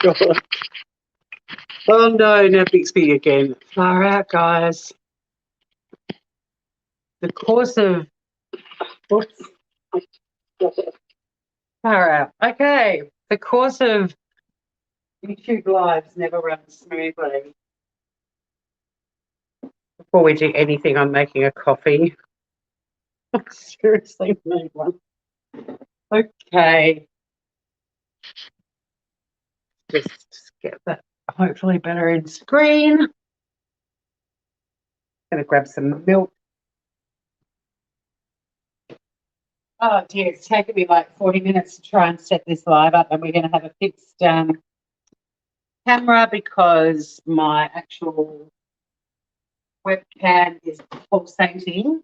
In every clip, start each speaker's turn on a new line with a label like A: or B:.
A: God. Oh no, now Bixby again. Far out, guys. The course of whoops. Far out. Okay. The course of YouTube lives never runs smoothly. Before we do anything, I'm making a coffee. I seriously need one. Okay. Just get that hopefully better in screen. Gonna grab some milk. Oh dear, it's taken me like 40 minutes to try and set this live up, and we're going to have a fixed camera because my actual webcam is pulsating,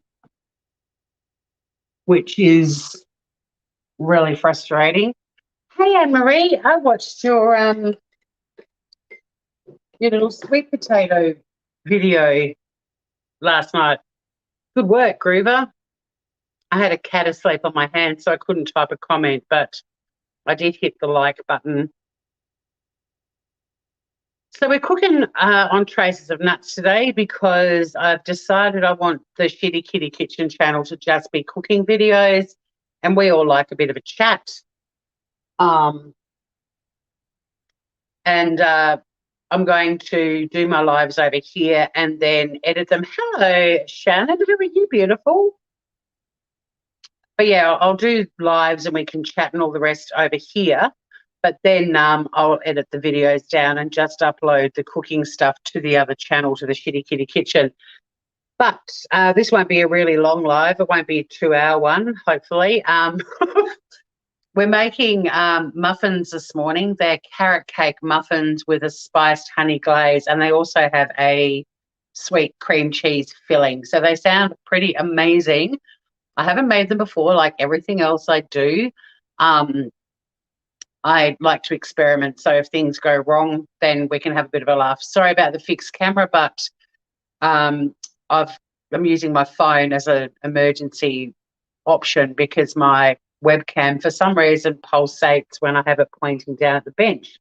A: which is really frustrating. Hey, Anne-Marie, I watched your little sweet potato video last night. Good work, Groover. I had a cat asleep on my hand, so I couldn't type a comment, but I did hit the like button. So we're cooking on Traces of Nuts today because I've decided I want the Shitty Kitty Kitchen channel to just be cooking videos, and we all like a bit of a chat. And I'm going to do my lives over here and then edit them. Hello, Shannon. Who are you, beautiful? But yeah, I'll do lives and we can chat and all the rest over here. But then I'll edit the videos down and just upload the cooking stuff to the other channel, to the Shitty Kitty Kitchen. But this won't be a really long live. It won't be a 2-hour one, hopefully. We're making muffins this morning. They're carrot cake muffins with a spiced honey glaze, and they also have a sweet cream cheese filling. So they sound pretty amazing. I haven't made them before, like everything else I do. I like to experiment, so if things go wrong, then we can have a bit of a laugh. Sorry about the fixed camera, but I'm using my phone as an emergency option because my webcam, for some reason, pulsates when I have it pointing down at the bench.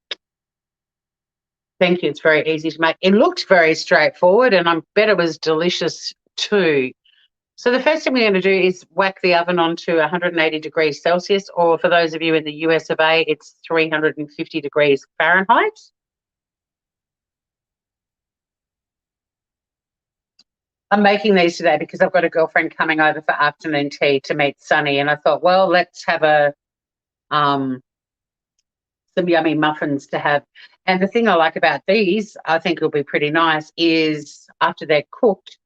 A: Thank you. It's very easy to make. It looked very straightforward, and I bet it was delicious too. So the first thing we're going to do is whack the oven onto 180 degrees Celsius, or for those of you in the US of A, it's 350 degrees Fahrenheit. I'm making these today because I've got a girlfriend coming over for afternoon tea to meet Sunny, and I thought, well, let's have some yummy muffins to have. And the thing I like about these, I think will be pretty nice, is after they're cooked,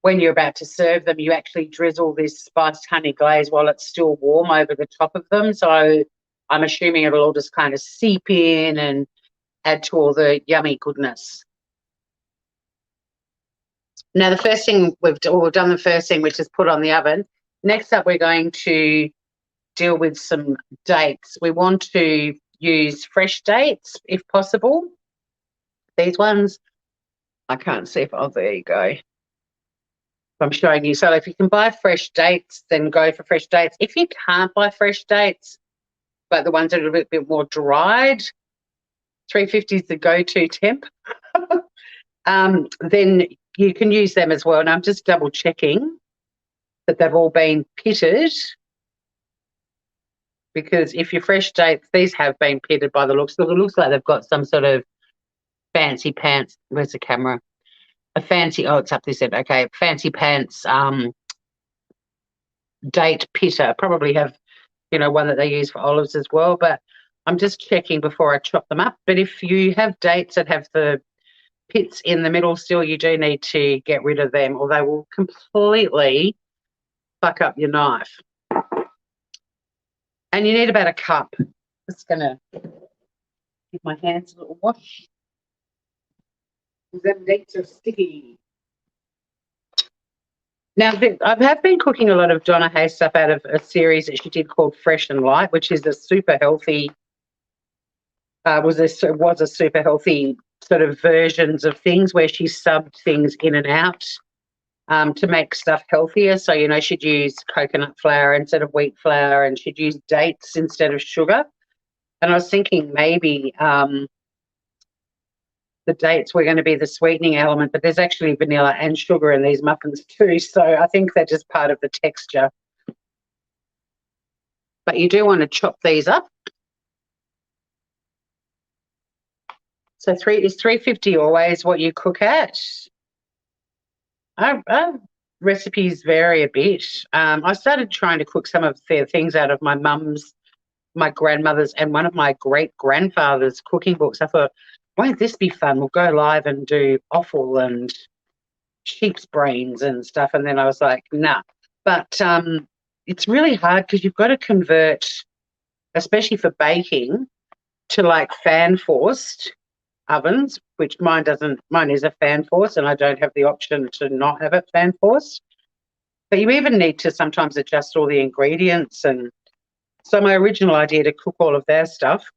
A: when you're about to serve them, you actually drizzle this spiced honey glaze while it's still warm over the top of them. So I'm assuming it'll all just kind of seep in and add to all the yummy goodness. Now, the first thing we've done the first thing, which is put on the oven. Next up, we're going to deal with some dates. We want to use fresh dates if possible. These ones, I can't see if, oh, there you go. I'm showing you. So if you can buy fresh dates, then go for fresh dates. If you can't buy fresh dates, but the ones that are a bit more dried, 350 is the go-to temp. Then you can use them as well. And I'm just double checking that they've all been pitted, because if you're fresh dates, these have been pitted by the looks. Look, it looks like they've got some sort of fancy pants. Where's the camera? A fancy, oh, it's up this end. Okay, fancy pants date pitter. Probably have, one that they use for olives as well. But I'm just checking before I chop them up. But if you have dates that have the pits in the middle still, you do need to get rid of them, or they will completely fuck up your knife. And you need about a cup. Just going to give my hands a little wash. Them dates are sticky. Now, I have been cooking a lot of Donna Hay stuff out of a series that she did called Fresh and Light, which is a super healthy, was a super healthy sort of versions of things where she subbed things in and out to make stuff healthier. So, she'd use coconut flour instead of wheat flour, and she'd use dates instead of sugar. And I was thinking maybe the dates were going to be the sweetening element, but there's actually vanilla and sugar in these muffins too. So I think they're just part of the texture. But you do want to chop these up. So is 350 always what you cook at? Our recipes vary a bit. I started trying to cook some of the things out of my mum's, my grandmother's, and one of my great grandfather's cooking books. I thought, won't this be fun? We'll go live and do offal and sheep's brains and stuff. And then I was like, nah. But it's really hard because you've got to convert, especially for baking, to like fan forced ovens, which mine is a fan force, and I don't have the option to not have it fan forced. But you even need to sometimes adjust all the ingredients. And so my original idea to cook all of their stuff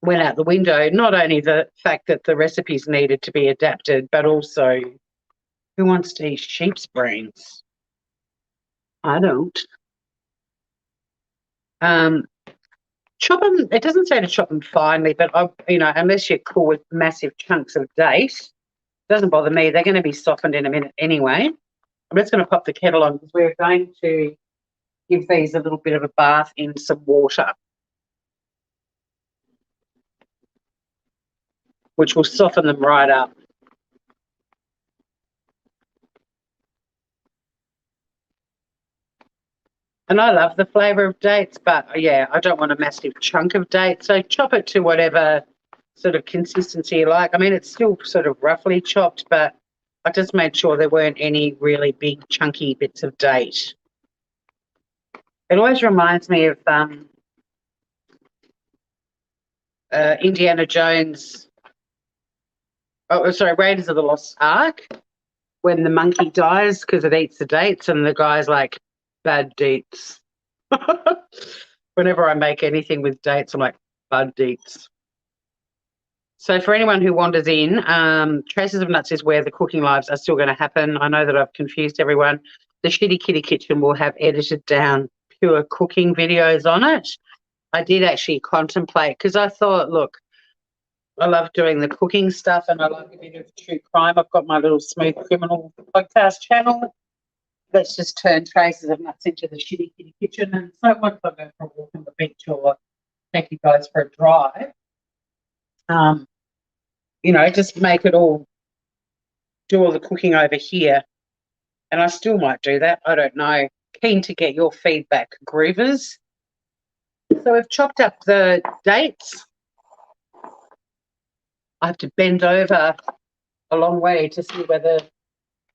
A: went out the window. Not only the fact that the recipes needed to be adapted, but also who wants to eat sheep's brains? I don't. Chop them. It doesn't say to chop them finely, but unless you're cool with massive chunks of date, it doesn't bother me. They're going to be softened in a minute anyway. I'm just going to pop the kettle on because we're going to give these a little bit of a bath in some water, which will soften them right up. And I love the flavour of dates, but yeah, I don't want a massive chunk of dates. So chop it to whatever sort of consistency you like. I mean, it's still sort of roughly chopped, but I just made sure there weren't any really big chunky bits of date. It always reminds me of Indiana Jones. Oh, sorry, Raiders of the Lost Ark, when the monkey dies because it eats the dates, and the guy's like, bad dates. Whenever I make anything with dates, I'm like, bad dates. So for anyone who wanders in, Traces of Nuts is where the cooking lives are still going to happen. I know that I've confused everyone. The Shitty Kitty Kitchen will have edited down pure cooking videos on it. I did actually contemplate because I thought, look, I love doing the cooking stuff and I like a bit of true crime. I've got my little Smooth Criminal podcast channel. Let's just turn Traces of Nuts into the Shitty Kitty Kitchen. And so once I go for a walk on the beach or take you guys for a drive, just make it all, do all the cooking over here. And I still might do that. I don't know. Keen to get your feedback, Groovers. So we've chopped up the dates. I have to bend over a long way to see where the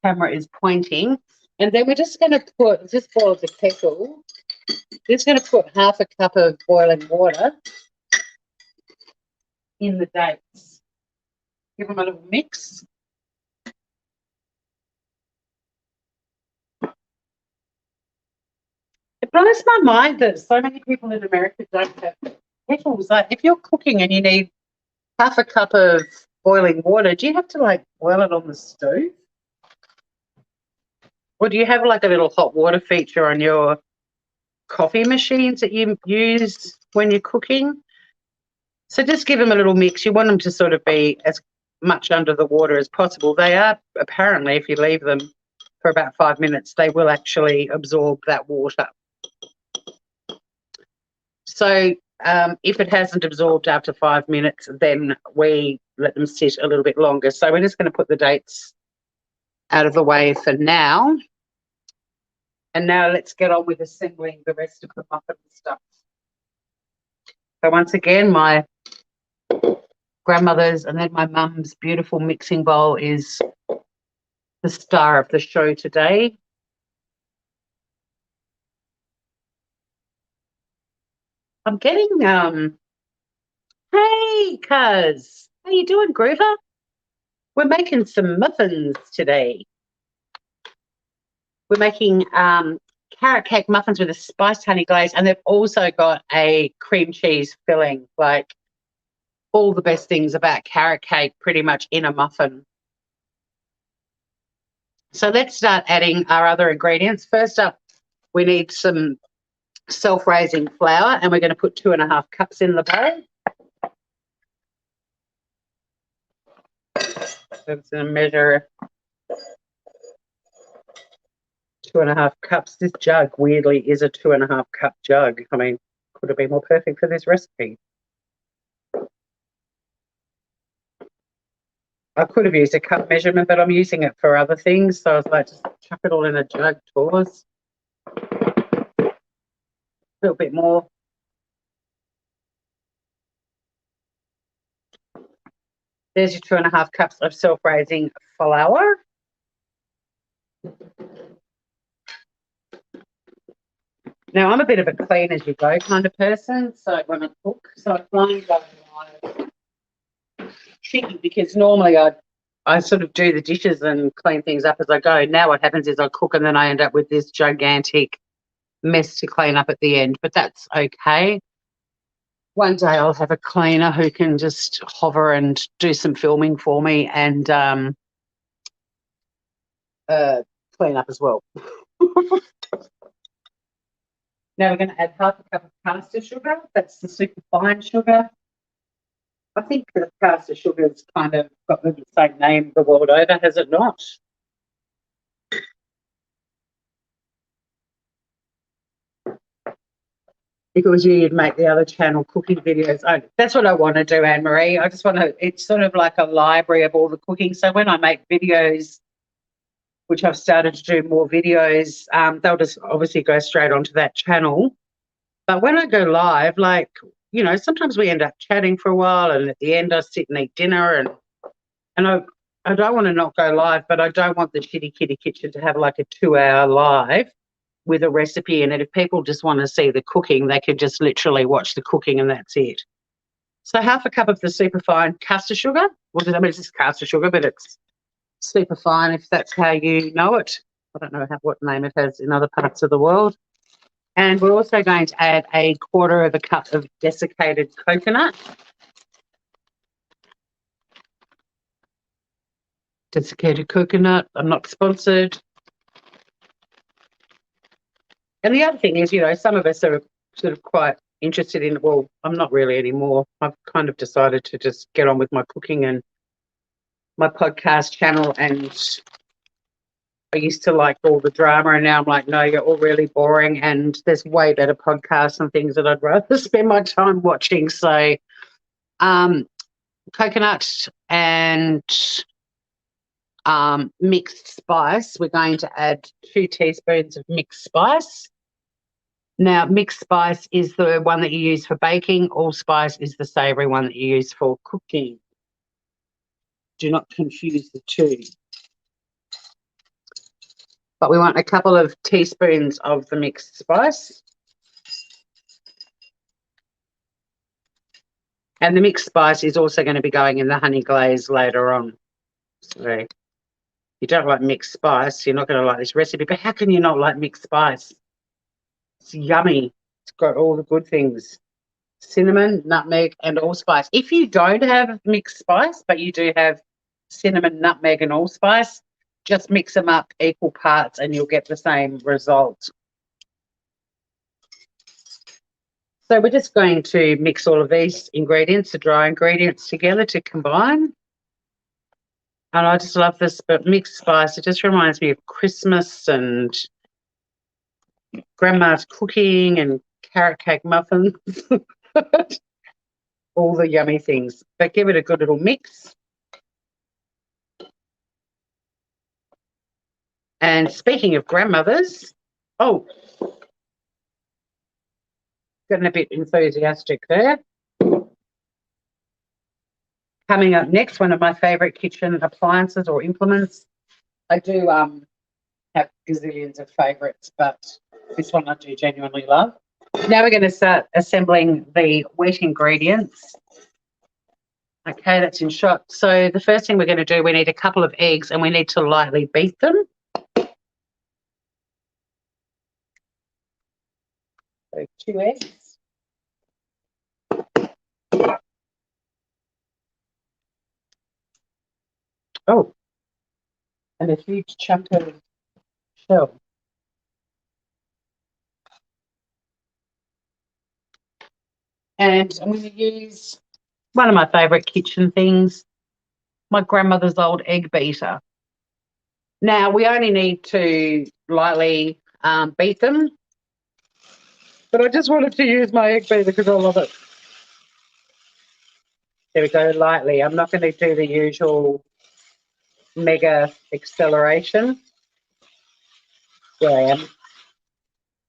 A: camera is pointing. And then we're just going to put, just boil the kettle. Just going to put half a cup of boiling water in the dates. Give them a little mix. It blows my mind that so many people in America don't have kettles. Like, if you're cooking and you need half a cup of boiling water, do you have to like boil it on the stove? Or do you have like a little hot water feature on your coffee machines that you use when you're cooking? So just give them a little mix. You want them to sort of be as much under the water as possible. They are, apparently, if you leave them for about 5 minutes, they will actually absorb that water. So if it hasn't absorbed after 5 minutes, then we let them sit a little bit longer. So we're just going to put the dates out of the way for now. And now let's get on with assembling the rest of the muffin stuff. So once again, my grandmother's and then my mum's beautiful mixing bowl is the star of the show today. I'm getting, hey, cuz, how you doing, Groover? We're making some muffins today. We're making carrot cake muffins with a spiced honey glaze, and they've also got a cream cheese filling, like all the best things about carrot cake pretty much in a muffin. So let's start adding our other ingredients. First up, we need some self-raising flour, and we're going to put 2.5 cups in the bowl. So it's going to measure 2.5 cups. This jug weirdly is a 2.5 cup jug. I mean, could have been more perfect for this recipe. I could have used a cup measurement, but I'm using it for other things. So I was like, just chuck it all in a jug, tours. A little bit more. There's your 2.5 cups of self-raising flour. Now, I'm a bit of a clean as you go kind of person, so when I cook, so I find that tricky because normally I sort of do the dishes and clean things up as I go. Now what happens is I cook and then I end up with this gigantic mess to clean up at the end, but that's okay. One day I'll have a cleaner who can just hover and do some filming for me and clean up as well. Now we're going to add 1/2 cup of caster sugar. That's the super fine sugar. I think the caster sugar's kind of got the same name the world over, has it not? If it was you, you'd make the other channel cooking videos. That's what I want to do, Anne-Marie. I just want to, it's sort of like a library of all the cooking. So when I make videos, which I've started to do more videos, they'll just obviously go straight onto that channel. But when I go live, like, you know, sometimes we end up chatting for a while and at the end I sit and eat dinner and I don't want to not go live, but I don't want the Shitty Kitty Kitchen to have like a 2-hour live with a recipe in it. If people just want to see the cooking, they could just literally watch the cooking and that's it. So 1/2 cup of the superfine caster sugar. Well, I mean, it's just caster sugar, but it's superfine if that's how you know it. I don't know what name it has in other parts of the world. And we're also going to add 1/4 cup of desiccated coconut. Desiccated coconut. I'm not sponsored. And the other thing is, you know, some of us are sort of quite interested in, well, I'm not really anymore. I've kind of decided to just get on with my cooking and my podcast channel. And I used to like all the drama and now I'm like, no, you're all really boring. And there's way better podcasts and things that I'd rather spend my time watching. So coconut and mixed spice. We're going to add 2 teaspoons of mixed spice. Now, mixed spice is the one that you use for baking. Allspice is the savoury one that you use for cooking. Do not confuse the two. But we want a couple of teaspoons of the mixed spice. And the mixed spice is also going to be going in the honey glaze later on. So if you don't like mixed spice, you're not going to like this recipe. But how can you not like mixed spice? It's yummy. It's got all the good things. Cinnamon, nutmeg, and allspice. If you don't have mixed spice, but you do have cinnamon, nutmeg, and allspice, just mix them up equal parts and you'll get the same result. So we're just going to mix all of these ingredients, the dry ingredients, together to combine. And I just love this, but mixed spice, it just reminds me of Christmas and grandma's cooking and carrot cake muffins. All the yummy things. But give it a good little mix. And speaking of grandmothers, getting a bit enthusiastic there. Coming up next, one of my favourite kitchen appliances or implements. I do have gazillions of favourites, but this one I do genuinely love. Now we're going to start assembling the wet ingredients. Okay, that's in shot. So the first thing we're going to do, we need a couple of eggs and we need to lightly beat them. So 2 eggs. Oh, and a huge chunk of shell. And I'm going to use one of my favourite kitchen things, my grandmother's old egg beater. Now, we only need to lightly beat them, but I just wanted to use my egg beater because I love it. There we go, lightly. I'm not going to do the usual mega acceleration. There I am.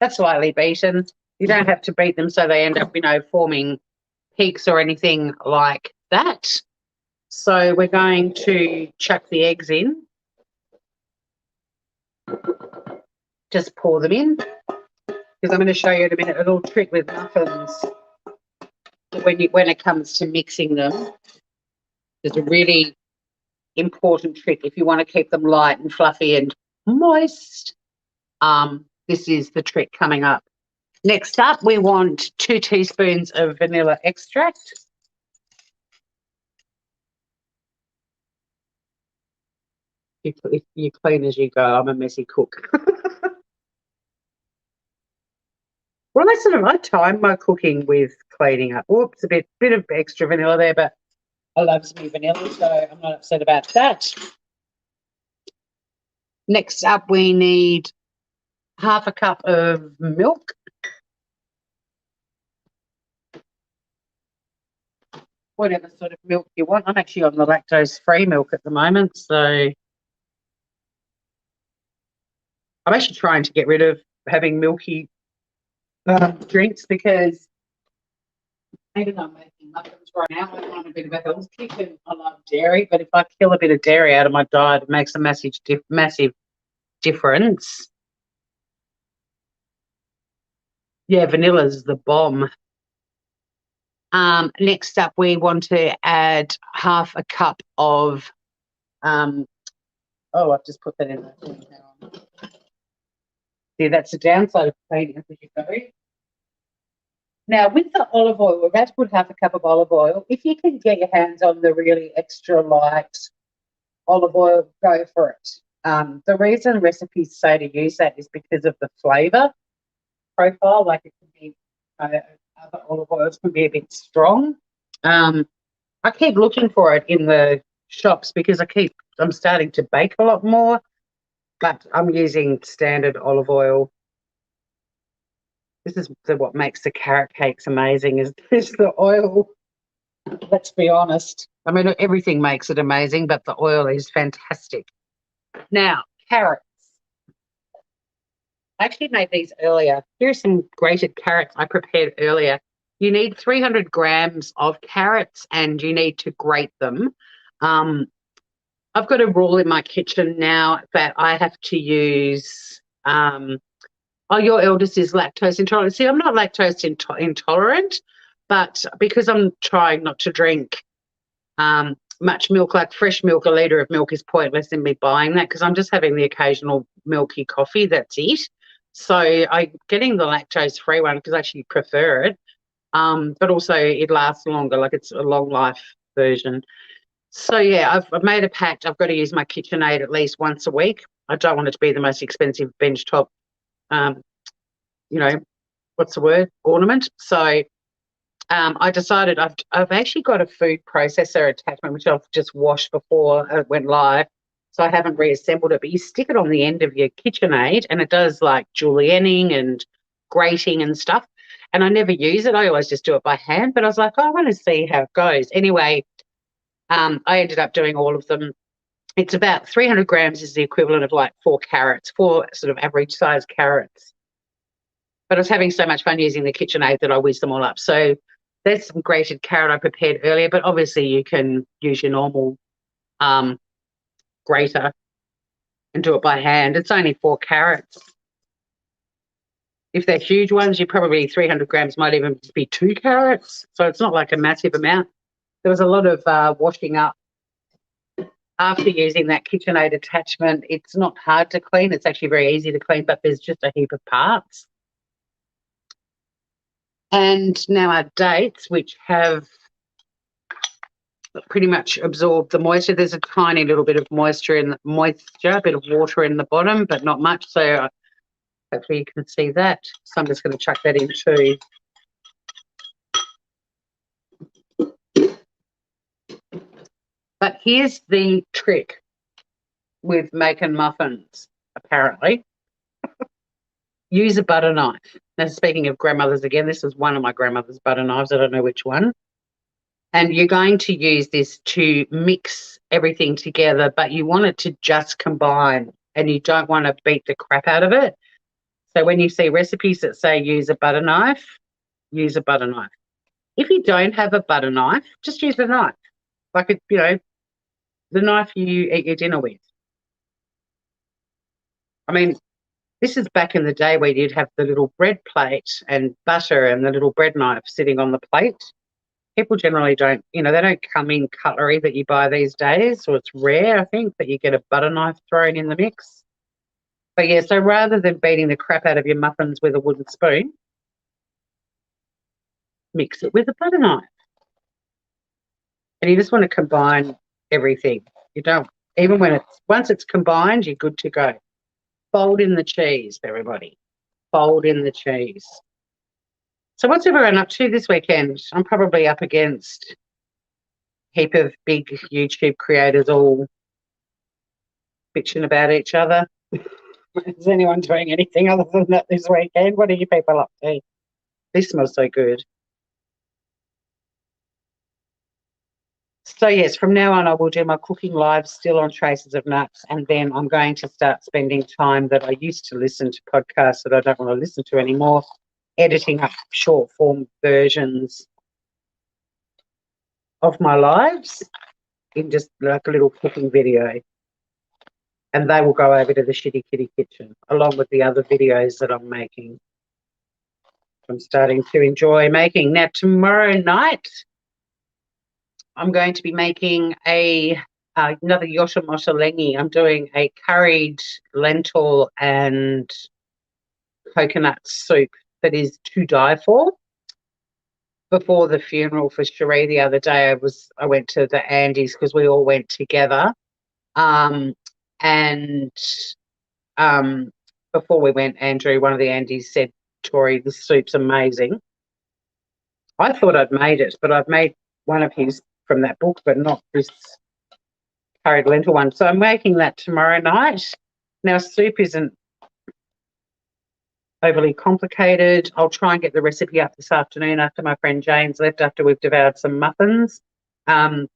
A: That's lightly beaten. You don't have to beat them so they end up, forming peaks or anything like that. So we're going to chuck the eggs in. Just pour them in, because I'm going to show you in a minute a little trick with muffins. When it comes to mixing them, there's a really important trick if you want to keep them light and fluffy and moist. This is the trick coming up. Next up, we want 2 teaspoons of vanilla extract. You clean as you go. I'm a messy cook. Well, I time my cooking with cleaning up. Oops, a bit of extra vanilla there, but I love me vanilla, so I'm not upset about that. Next up, we need half a cup of milk. Whatever sort of milk you want. I'm actually on the lactose-free milk at the moment, so I'm actually trying to get rid of having milky drinks because even though I'm making muffins right now, I'm on a bit of a health kick and I love dairy, but if I kill a bit of dairy out of my diet, it makes a massive difference. Yeah, vanilla's the bomb. Next up, we want to add half a cup of, I've just put that in there. See, that's the downside of cleaning as you go. Now, with the olive oil, we're about to put half a cup of olive oil. If you can get your hands on the really extra light olive oil, go for it. The reason recipes say to use that is because of the flavour profile. Like it can be, other olive oils can be a bit strong. I keep looking for it in the shops because I'm starting to bake a lot more, but I'm using standard olive oil. This is what makes the carrot cakes amazing is the oil. Let's be honest. I mean, everything makes it amazing, but the oil is fantastic. Now, carrots. I actually made these earlier. Here are some grated carrots I prepared earlier. You need 300 grams of carrots and you need to grate them. I've got a rule in my kitchen now that I have to use your eldest is lactose intolerant. See, I'm not lactose intolerant, but because I'm trying not to drink much milk, like fresh milk, a litre of milk is pointless in me buying that because I'm just having the occasional milky coffee. That's it. So I'm getting the lactose-free one because I actually prefer it. But also it lasts longer, like it's a long life version. So yeah, I've made a pact. I've got to use my KitchenAid at least once a week. I don't want it to be the most expensive benchtop what's the word? Ornament. So I decided I've actually got a food processor attachment, which I've just washed before it went live. So I haven't reassembled it, but you stick it on the end of your KitchenAid and it does like julienning and grating and stuff. And I never use it. I always just do it by hand, but I was like, I want to see how it goes. Anyway, I ended up doing all of them. It's about 300 grams is the equivalent of like 4 carrots, 4 sort of average size carrots. But I was having so much fun using the KitchenAid that I whizzed them all up. So there's some grated carrot I prepared earlier, but obviously you can use your normal grater and do it by hand. It's only 4 carrots. If they're huge ones, you probably 300 grams might even be 2 carrots. So it's not like a massive amount. There was a lot of washing up after using that KitchenAid attachment. It's not hard to clean. It's actually very easy to clean, but there's just a heap of parts. And now our dates, which have pretty much absorbed the moisture. There's a tiny little bit of moisture, a bit of water in the bottom, but not much. So hopefully you can see that. So I'm just going to chuck that in too. here's the trick with making muffins, apparently. Use a butter knife. Now, speaking of grandmothers again, this is one of my grandmother's butter knives. I don't know which one. And you're going to use this to mix everything together, but you want it to just combine and you don't want to beat the crap out of it. So when you see recipes that say use a butter knife, use a butter knife. If you don't have a butter knife, just use a knife. Like, the knife you eat your dinner with. I mean, this is back in the day where you'd have the little bread plate and butter and the little bread knife sitting on the plate. People generally don't, they don't come in cutlery that you buy these days, or it's rare, I think, that you get a butter knife thrown in the mix. But yeah, so rather than beating the crap out of your muffins with a wooden spoon, mix it with a butter knife. And you just want to combine everything. You don't, even when once it's combined, you're good to go. Fold in the cheese, everybody. Fold in the cheese. So what's everyone up to this weekend? I'm probably up against a heap of big YouTube creators all bitching about each other. Is anyone doing anything other than that this weekend? What are you people up to? This smells so good. So yes, from now on I will do my cooking live still on Traces of Nuts, and then I'm going to start spending time that I used to listen to podcasts that I don't want to listen to anymore, editing up short form versions of my lives in just like a little cooking video. And they will go over to the Shitty Kitty Kitchen along with the other videos that I'm making. I'm starting to enjoy making. Now, tomorrow night, I'm going to be making another Yosha Mosha Lengi. I'm doing a curried lentil and coconut soup that is to die for. Before the funeral for Cherie the other day, I went to the Andes because we all went together. And before we went, Andrew, one of the Andes, said, Tori, the soup's amazing. I thought I'd made it, but I've made one of his from that book, but not this curried lentil one. So I'm making that tomorrow night. Now, soup isn't overly complicated. I'll try and get the recipe up this afternoon after my friend Jane's left, after we've devoured some muffins. I'm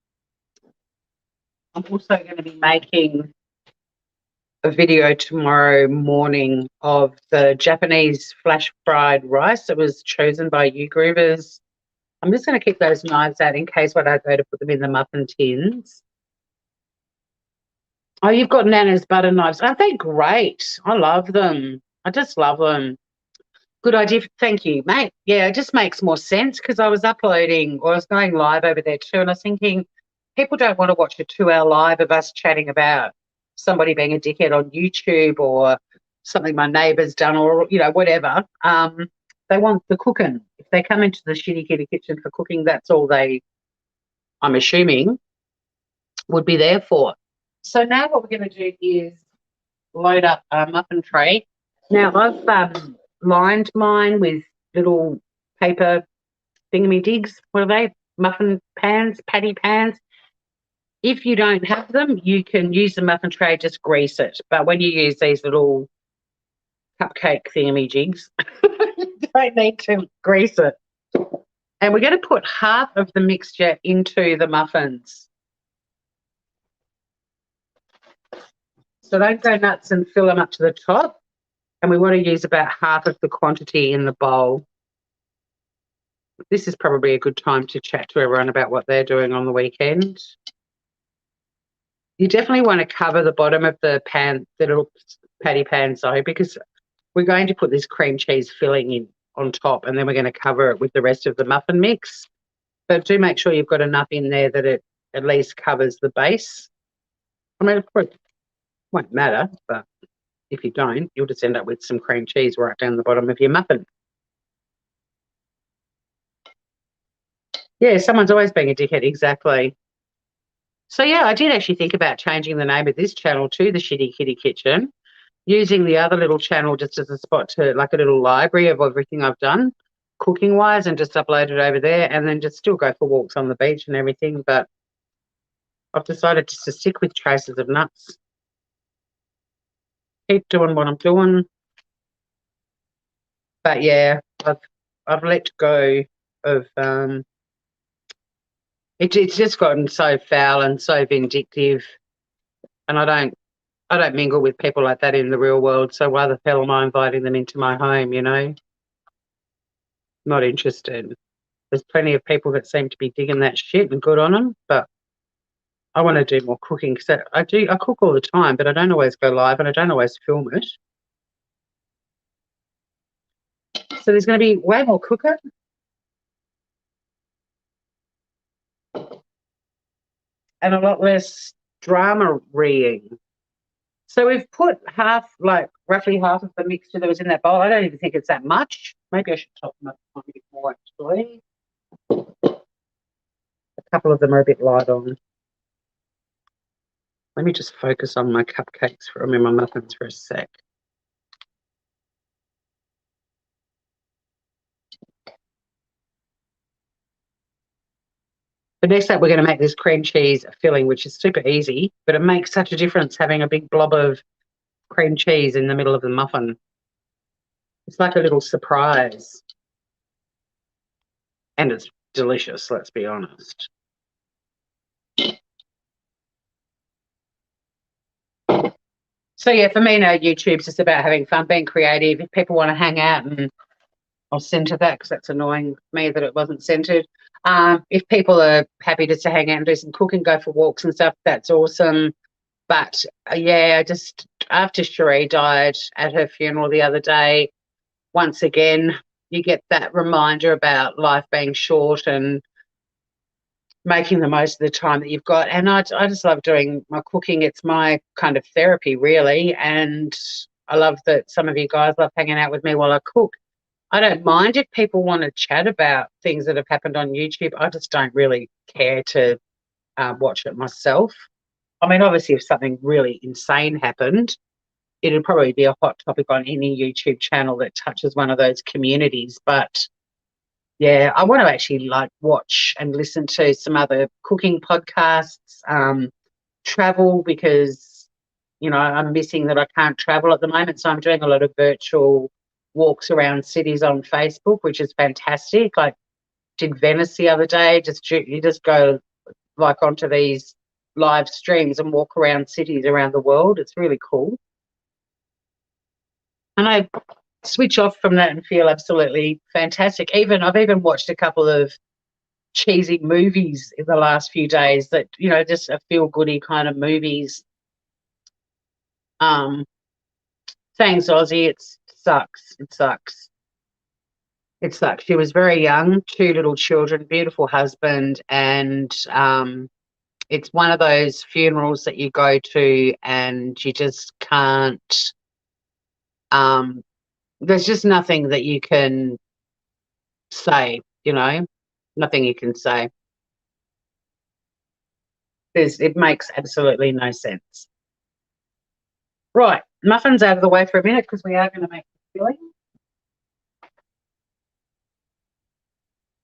A: also going to be making a video tomorrow morning of the Japanese flash fried rice that was chosen by you groovers. I'm just going to keep those knives out in case when I go to put them in the muffin tins. Oh, you've got Nana's butter knives. Aren't they great? I love them. I just love them. Good idea. Thank you, mate. Yeah, it just makes more sense because I was uploading, or I was going live over there too, and I was thinking people don't want to watch a 2-hour live of us chatting about somebody being a dickhead on YouTube or something my neighbour's done or, whatever. They want the cooking. If they come into the Shitty Kitty Kitchen for cooking, that's all they, I'm assuming, would be there for. So now what we're going to do is load up our muffin tray. Now I've lined mine with little paper thingamajiggies. What are they? Muffin pans, patty pans. If you don't have them, you can use the muffin tray, just grease it. But when you use these little cupcake thingamajigs, you don't need to grease it. And we're going to put half of the mixture into the muffins. So don't go nuts and fill them up to the top. And we want to use about half of the quantity in the bowl. This is probably a good time to chat to everyone about what they're doing on the weekend. You definitely want to cover the bottom of the pan, the little patty pans though, because we're going to put this cream cheese filling in on top, and then we're going to cover it with the rest of the muffin mix. But do make sure you've got enough in there that it at least covers the base. I mean, it won't matter, but if you don't, you'll just end up with some cream cheese right down the bottom of your muffin. Yeah, someone's always being a dickhead, exactly. So, yeah, I did actually think about changing the name of this channel to the Shitty Kitty Kitchen, using the other little channel just as a spot to, like a little library of everything I've done cooking-wise, and just upload it over there and then just still go for walks on the beach and everything. But I've decided just to stick with traces of nuts. Keep doing what I'm doing. But yeah, I've let go of it's just gotten so foul and so vindictive, and I don't mingle with people like that in the real world, so why the hell am I inviting them into my home, you know? Not interested. There's plenty of people that seem to be digging that shit and good on them, but I want to do more cooking because I cook all the time, but I don't always go live and I don't always film it. So there's going to be way more cooking and a lot less drama-reing. So we've put roughly half of the mixture that was in that bowl. I don't even think it's that much. Maybe I should top them up a bit more, actually. A couple of them are a bit light on. Let me just focus on my cupcakes my muffins for a sec. But next up, we're going to make this cream cheese filling, which is super easy, but it makes such a difference having a big blob of cream cheese in the middle of the muffin. It's like a little surprise. And it's delicious, let's be honest. So yeah, for me now, YouTube's just about having fun, being creative. If people want to hang out, and I'll center that because that's annoying me that it wasn't centered. If people are happy just to hang out and do some cooking, go for walks and stuff, that's awesome. But yeah, just after Cherie died at her funeral the other day, once again, you get that reminder about life being short and making the most of the time that you've got. And I just love doing my cooking. It's my kind of therapy, really. And I love that some of you guys love hanging out with me while I cook. I don't mind if people want to chat about things that have happened on YouTube. I just don't really care to watch it myself. I mean, obviously, if something really insane happened, it'd probably be a hot topic on any YouTube channel that touches one of those communities. But yeah, I want to actually watch and listen to some other cooking podcasts, travel because, I'm missing that I can't travel at the moment. So I'm doing a lot of virtual walks around cities on Facebook, which is fantastic. Like did Venice the other day. You just go onto these live streams and walk around cities around the world. It's really cool. And I switch off from that and feel absolutely fantastic. I've even watched a couple of cheesy movies in the last few days that, just a feel-goody kind of movies. Thanks, Aussie. It sucks. It sucks. It sucks. She was very young, 2 little children, beautiful husband, and it's one of those funerals that you go to and you just can't there's just nothing that you can say, nothing you can say. It makes absolutely no sense. Right, muffins out of the way for a minute because we are going to make the filling.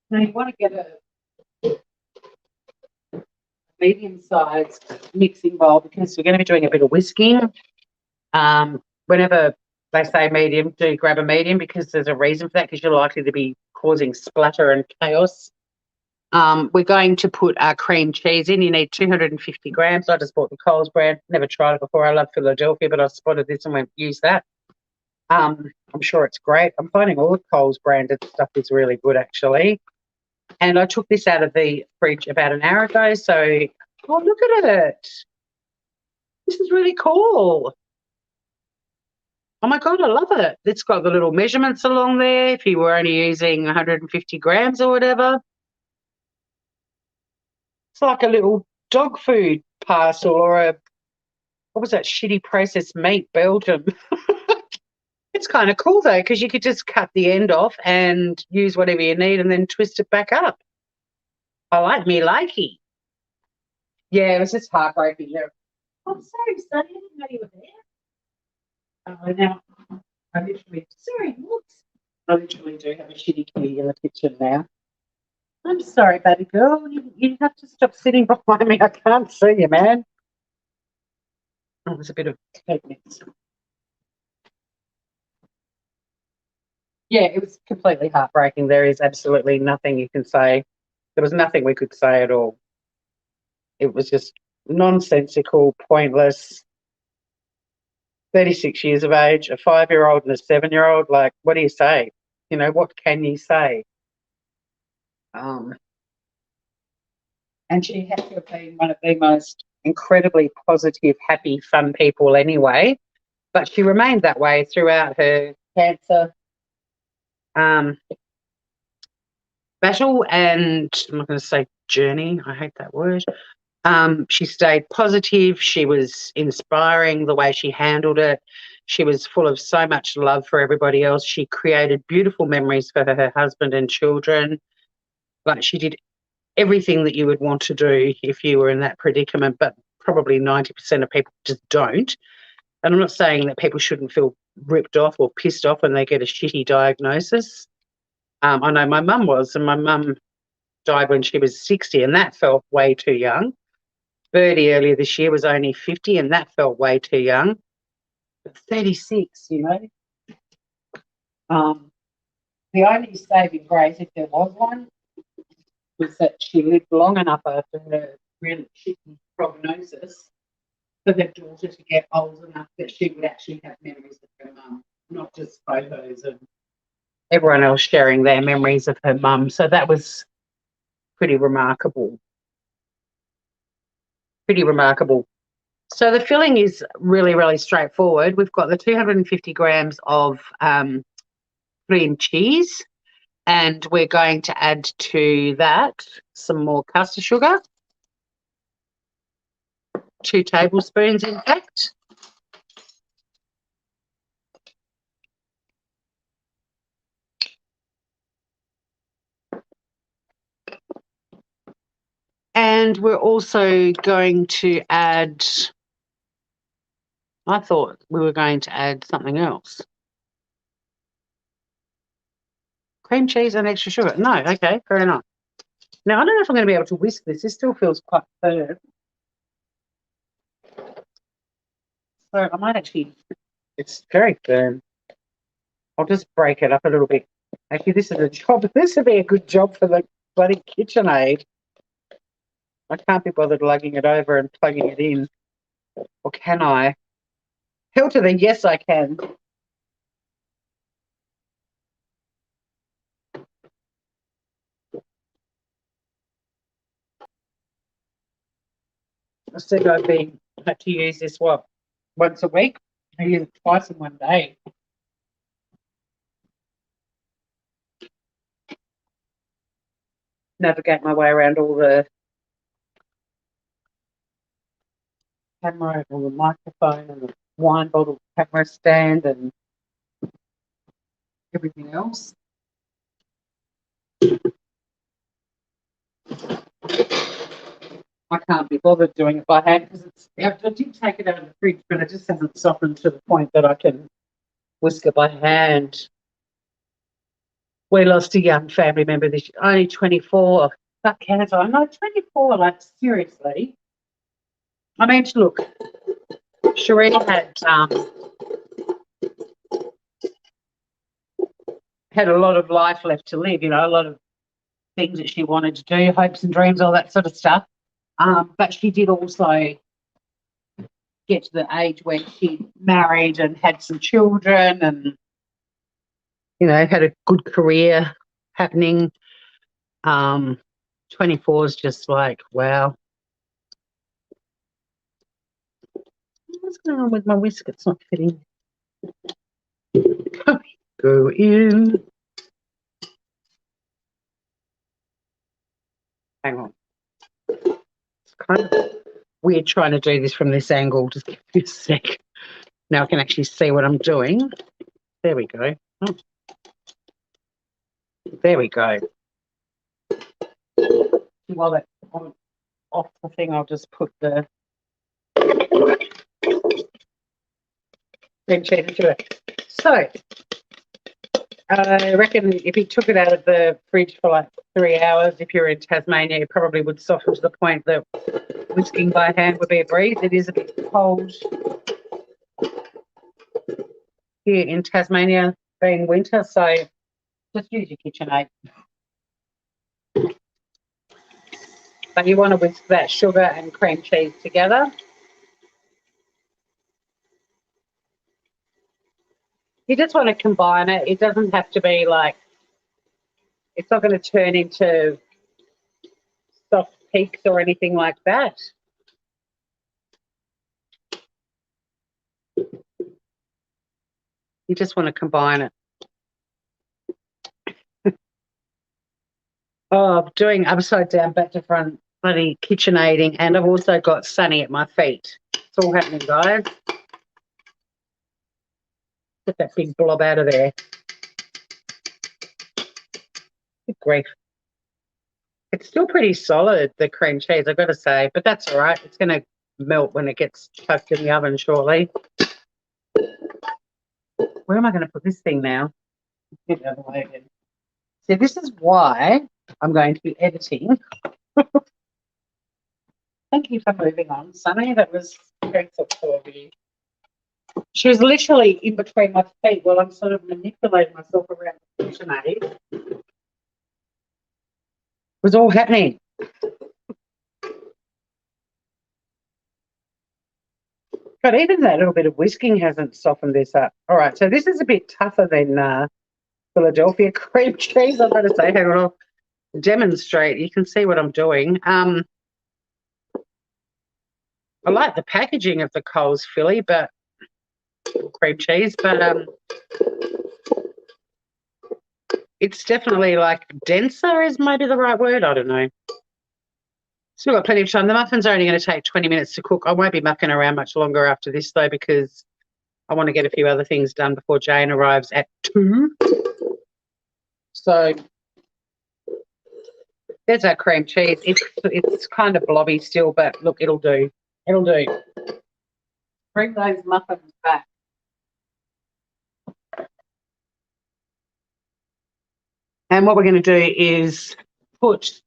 A: Now you want to get a medium-sized mixing bowl because we're going to be doing a bit of whisking. Whenever they say medium, do grab a medium because there's a reason for that because you're likely to be causing splatter and chaos. We're going to put our cream cheese in. You need 250 grams. I just bought the Coles brand. Never tried it before. I love Philadelphia, but I spotted this and went, use that. I'm sure it's great. I'm finding all the Coles branded stuff is really good, actually. And I took this out of the fridge about an hour ago. So, oh, look at it. This is really cool. Oh, my God, I love it. It's got the little measurements along there if you were only using 150 grams or whatever. It's like a little dog food parcel or what was that shitty processed meat, Belgium? It's kind of cool, though, because you could just cut the end off and use whatever you need and then twist it back up. I like me likey. Yeah, it was just heartbreaking. I'm sorry, Sonny. I didn't know you were there. Now, sorry, whoops. I literally do have a shitty kitty in the kitchen now. I'm sorry, baby girl. You have to stop sitting behind me. I can't see you, man. Oh, there's a bit of cake mix. Yeah, it was completely heartbreaking. There is absolutely nothing you can say. There was nothing we could say at all. It was just nonsensical, pointless. 36 years of age, a 5-year-old and a 7-year-old. Like, what do you say? You know, what can you say? Um, and she had to have been one of the most incredibly positive, happy, fun people anyway. But she remained that way throughout her cancer um, battle and I'm not going to say journey. I hate that word. She stayed positive. She was inspiring the way she handled it. She was full of so much love for everybody else. She created beautiful memories for her husband and children. Like she did everything that you would want to do if you were in that predicament, but probably 90% of people just don't. And I'm not saying that people shouldn't feel ripped off or pissed off when they get a shitty diagnosis. I know my mum was, and my mum died when she was 60, and that felt way too young. Birdie earlier this year was only 50, and that felt way too young. But 36, you know. The only saving grace, if there was one, was that she lived long enough after her really shitty prognosis for her daughter to get old enough that she would actually have memories of her mum, not just photos of everyone else sharing their memories of her mum. So that was pretty remarkable. Pretty remarkable. So the filling is really, really straightforward. We've got the 250 grams of cream cheese, and we're going to add to that some more caster sugar, 2 tablespoons in fact. And we're also going to add, I thought we were going to add something else. Cream cheese and extra sugar. No, okay, fair enough. Now, I don't know if I'm going to be able to whisk this. This still feels quite firm. So I might actually, it's very firm. I'll just break it up a little bit. Actually, this is a job. This would be a good job for the bloody KitchenAid. I can't be bothered lugging it over and plugging it in. Or can I? Hell to the yes, I can. I said I've been had to use this once a week. I use it twice in one day. Navigate my way around all the camera and the microphone and the wine bottle camera stand and everything else. I can't be bothered doing it by hand because I did take it out of the fridge, but it just hasn't softened to the point that I can whisk it by hand. We lost a young family member this year, only 24. Fuck cancer. I'm not 24, like seriously. I mean, look, Sheree had a lot of life left to live, you know, a lot of things that she wanted to do, hopes and dreams, all that sort of stuff. But she did also get to the age where she married and had some children and, you know, had a good career happening. 24 is just like, wow. What's going on with my whisk? It's not fitting. Go in. Hang on. It's kind of weird trying to do this from this angle. Just give me a sec. Now I can actually see what I'm doing. There we go. Oh. There we go. While that's off the thing, I'll just put the cream cheese into it. So I reckon if you took it out of the fridge for like 3 hours, if you're in Tasmania, it probably would soften to the point that whisking by hand would be a breeze. It is a bit cold here in Tasmania, being winter, so just use your KitchenAid. But you want to whisk that sugar and cream cheese together. You just want to combine it. It doesn't have to be like, it's not going to turn into soft peaks or anything like that. You just want to combine it. Oh, I'm doing upside down, back to front, bloody KitchenAiding, and I've also got Sunny at my feet. It's all happening, guys. Get that big blob out of there. Good grief. It's still pretty solid, the cream cheese, I've got to say, but that's all right. It's going to melt when it gets chucked in the oven shortly. Where am I going to put this thing now? Get out of the way again. See, this is why I'm going to be editing. Thank you for moving on, Sunny. That was very thoughtful of you. She was literally in between my feet while I'm sort of manipulating myself around the KitchenAid. It was all happening. But even that little bit of whisking hasn't softened this up. All right, so this is a bit tougher than Philadelphia cream cheese. I've got to say, hang on, I'll demonstrate. You can see what I'm doing. I like the packaging of the Coles Philly, but cream cheese, but it's definitely like denser is maybe the right word. I don't know. Still got plenty of time. The muffins are only going to take 20 minutes to cook. I won't be mucking around much longer after this, though, because I want to get a few other things done before Jane arrives at 2. So there's our cream cheese. It's kind of blobby still, but look, it'll do. It'll do. Bring those muffins back. And what we're going to do is put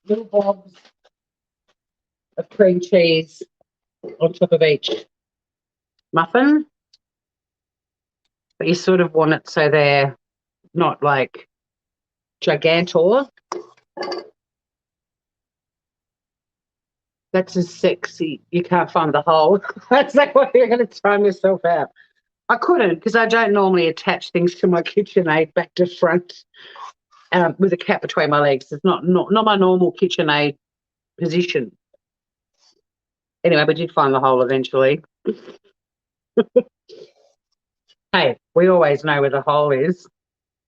A: little blobs of cream cheese on top of each muffin. But you sort of want it so they're not like gigantor. That's as sexy. You can't find the hole. That's like what you're going to time yourself out. I couldn't because I don't normally attach things to my KitchenAid back to front with a cap between my legs. It's not my normal KitchenAid position. Anyway, we did find the hole eventually. Hey, we always know where the hole is.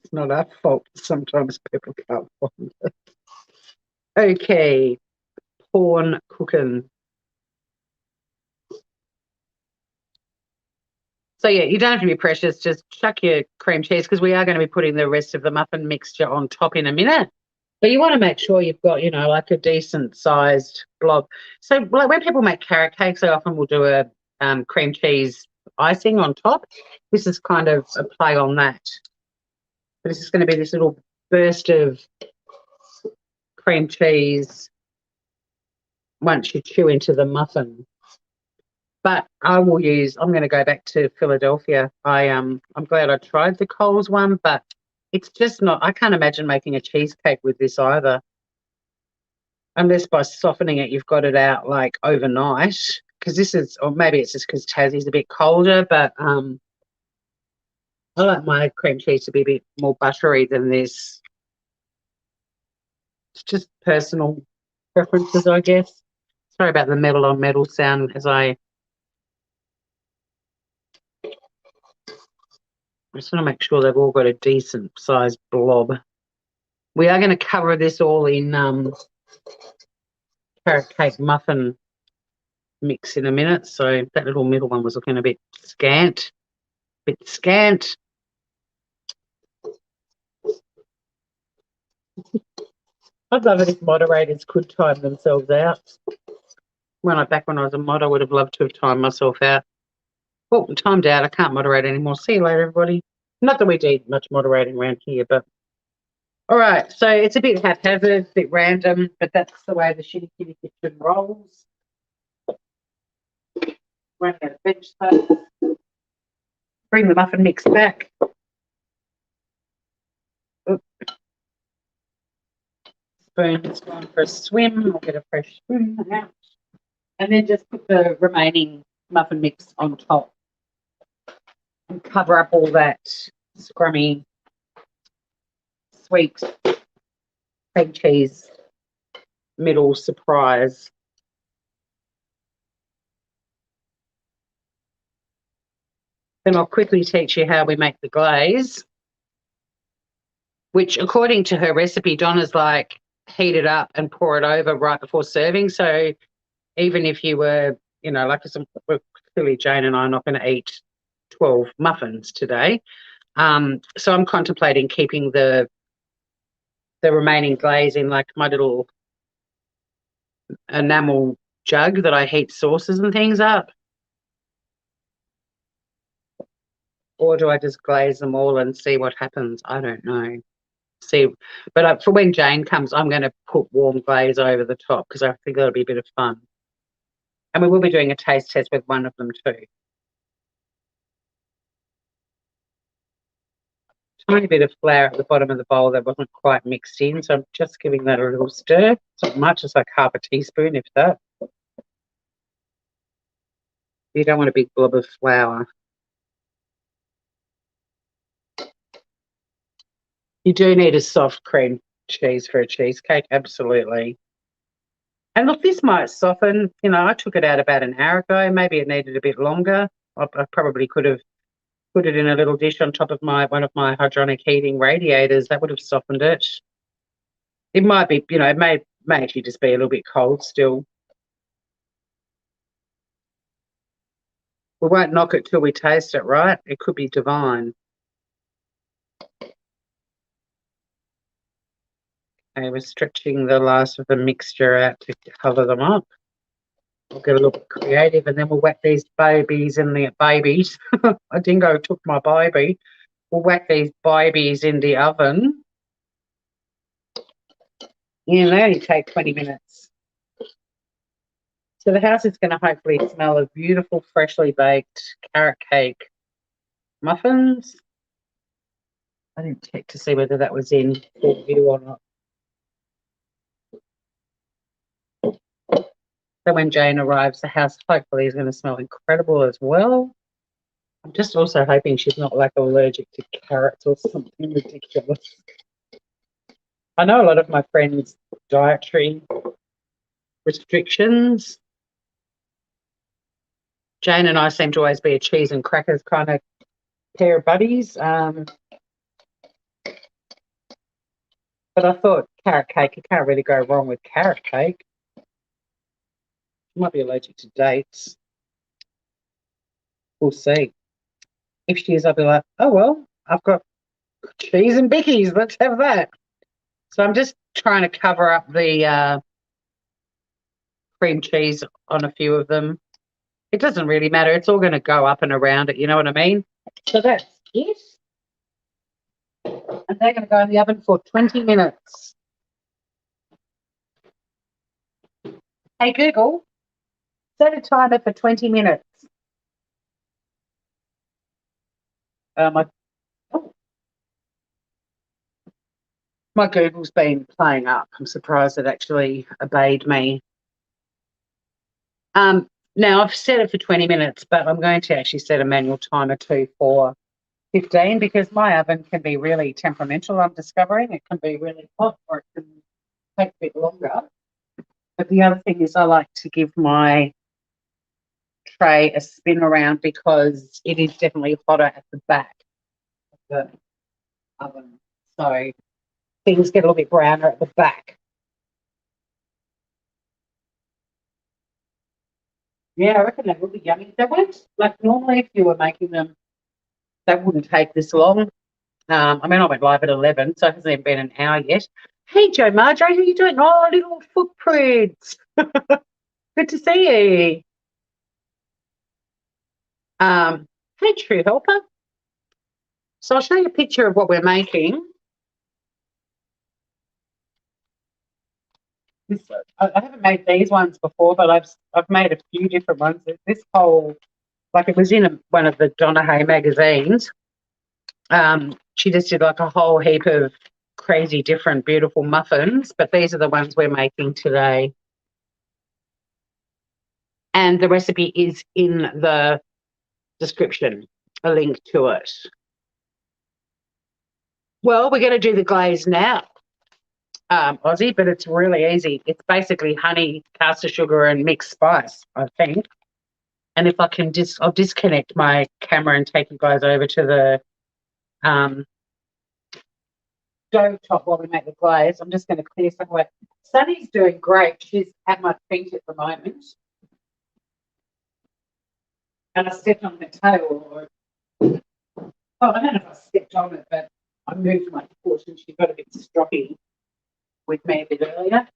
A: It's not our fault. Sometimes people can't find it. Okay, corn cooking. So, yeah, you don't have to be precious. Just chuck your cream cheese because we are going to be putting the rest of the muffin mixture on top in a minute. But you want to make sure you've got, like a decent-sized blob. So, like when people make carrot cakes, they often will do a cream cheese icing on top. This is kind of a play on that. But this is going to be this little burst of cream cheese once you chew into the muffin. But I'm going to go back to Philadelphia. I'm glad I tried the Coles one, but it's just not, I can't imagine making a cheesecake with this either. Unless by softening it, you've got it out like overnight. Because this is, or maybe it's just because Tassie's a bit colder, but I like my cream cheese to be a bit more buttery than this. It's just personal preferences, I guess. Sorry about the metal on metal sound as I just want to make sure they've all got a decent sized blob. We are going to cover this all in carrot cake muffin mix in a minute. So that little middle one was looking a bit scant. I'd love it if moderators could time themselves out. Back when I was a mod, I would have loved to have timed myself out. Oh, I'm timed out. I can't moderate anymore. See you later, everybody. Not that we do much moderating around here, but all right. So it's a bit haphazard, a bit random, but that's the way the Shitty Kitty Kitchen rolls. Run out of bench space. Bring the muffin mix back. Oops. Spoon's gone for a swim. I'll get a fresh spoon out. And then just put the remaining muffin mix on top and cover up all that scrummy, sweet cream cheese middle surprise. Then I'll quickly teach you how we make the glaze, which according to her recipe, Donna's like heat it up and pour it over right before serving. So even if you were, like clearly Jane and I are not going to eat 12 muffins today. So I'm contemplating keeping the remaining glaze in like my little enamel jug that I heat sauces and things up. Or do I just glaze them all and see what happens? I don't know. But for when Jane comes, I'm going to put warm glaze over the top because I think that'll be a bit of fun. And we will be doing a taste test with one of them too. Tiny bit of flour at the bottom of the bowl that wasn't quite mixed in, so I'm just giving that a little stir. It's not much, it's like half a teaspoon, if that. You don't want a big blob of flour. You do need a soft cream cheese for a cheesecake, absolutely. And look, this might soften. I took it out about an hour ago. Maybe it needed a bit longer. I probably could have put it in a little dish on top of one of my hydronic heating radiators. That would have softened it. It might be, it may actually just be a little bit cold still. We won't knock it till we taste it, right? It could be divine. Okay, we're stretching the last of the mixture out to cover them up. We'll get a little bit creative and then we'll whack these babies in the babies. A dingo took my baby. We'll whack these babies in the oven. Yeah, they only take 20 minutes. So the house is going to hopefully smell of beautiful, freshly baked carrot cake muffins. I didn't check to see whether that was in full view or not. So when Jane arrives, the house hopefully is going to smell incredible as well. I'm just also hoping she's not like allergic to carrots or something ridiculous. I know a lot of my friends' dietary restrictions. Jane and I seem to always be a cheese and crackers kind of pair of buddies. But I thought carrot cake, you can't really go wrong with carrot cake. She might be allergic to dates. We'll see. If she is, I'll be like, oh, well, I've got cheese and bickies. Let's have that. So I'm just trying to cover up the cream cheese on a few of them. It doesn't really matter. It's all going to go up and around it. You know what I mean? So that's it. And they're going to go in the oven for 20 minutes. Hey, Google, set a timer for 20 minutes. My Google's been playing up. I'm surprised it actually obeyed me. Now, I've set it for 20 minutes, but I'm going to actually set a manual timer too for 15 because my oven can be really temperamental, I'm discovering. It can be really hot or it can take a bit longer. But the other thing is I like to give my tray a spin around because it is definitely hotter at the back of the oven. So things get a little bit browner at the back. Yeah, I reckon that would be yummy. They won't, like normally if you were making them, that wouldn't take this long. I mean, I went live at 11, so it hasn't even been an hour yet. Hey, Joe Marjorie, how are you doing? Oh, little footprints. Good to see you. Hey, True Helper. So I'll show you a picture of what we're making. I haven't made these ones before, but I've made a few different ones. This whole, like it was in one of the Donna Hay magazines. She just did like a whole heap of crazy, different, beautiful muffins, but these are the ones we're making today. And the recipe is in the description, a link to it. Well, we're going to do the glaze now, Aussie, but it's really easy. It's basically honey, caster sugar, and mixed spice, I think. And if I can I'll disconnect my camera and take you guys over to the stove top while we make the glaze. I'm just going to clear some away. Sunny's doing great. She's at my feet at the moment. And I stepped on her tail. Oh, I don't know if I stepped on it, but I moved my foot and she got a bit stroppy with me a bit earlier.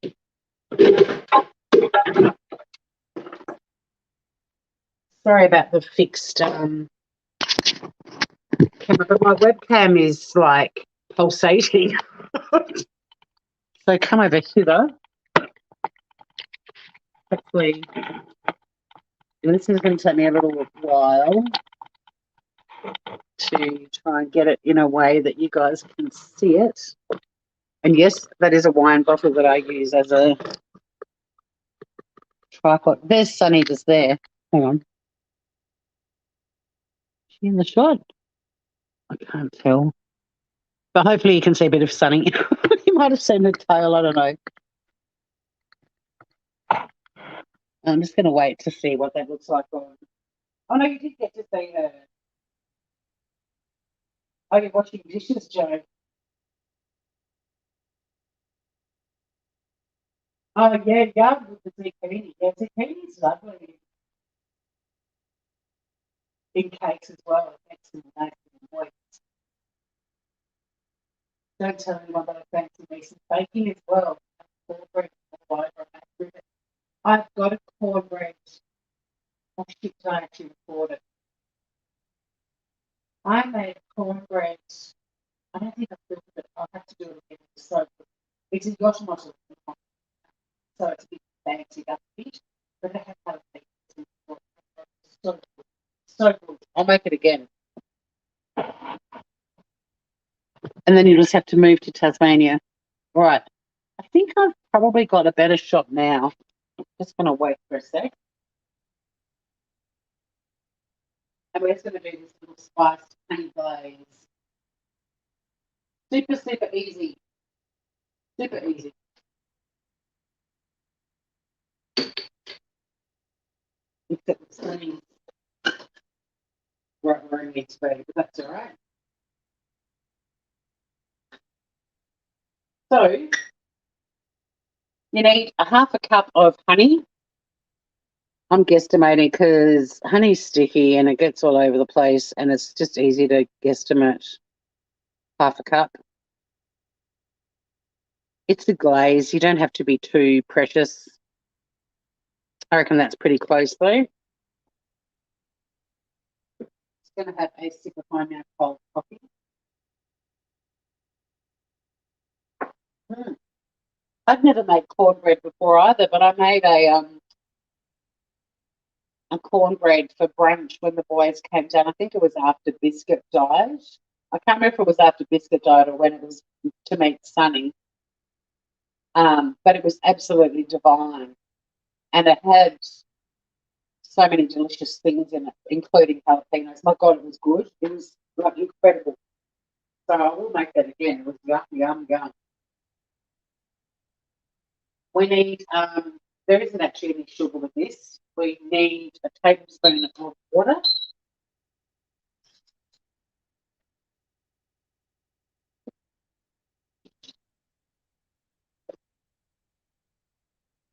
A: Sorry about the fixed camera, but my webcam is like pulsating. So come over here. Hopefully, and this is going to take me a little while to try and get it in a way that you guys can see it. And yes, that is a wine bottle that I use as a tripod. There's Sunny just there. Hang on. Is she in the shot? I can't tell. But hopefully you can see a bit of Sunny. You might have seen the tail, I don't know. I'm just going to wait to see what that looks like on. Oh, no, you did get to see her. Oh, you're washing dishes, Joe. Oh, yeah, yum with the zucchini. Yeah, zucchini's lovely in cakes as well. It makes them nice and moist. Don't tell anyone that I fancy me some baking as well. Cornbread all over. I've got a cornbread. Oh, shit, I actually record it. I made cornbread. I don't think I've built it. I'll have to do it again. So it's a yoshimoto. So it's a bit fancy that bit. But I have had it. So good. So good. I'll make it again. And then you just have to move to Tasmania. All right. I think I've probably got a better shot now. Just going to wait for a sec. And we're just going to do this little spiced honey glaze. Super, super easy. Super easy. Except it's only right where it needs to be, but that's all right. So you need a half a cup of honey. I'm guesstimating because honey's sticky and it gets all over the place, and it's just easy to guesstimate half a cup. It's the glaze. You don't have to be too precious. I reckon that's pretty close though. Just going to have a sip of my now cold coffee. I've never made cornbread before either, but I made a cornbread for brunch when the boys came down. I think it was after Biscuit died. I can't remember if it was after Biscuit died or when it was to meet Sunny. But it was absolutely divine. And it had so many delicious things in it, including jalapenos. My God, it was good. It was like incredible. So I will make that again. It was yum, yum, yum. We need, there isn't actually any sugar with this. We need a tablespoon of water.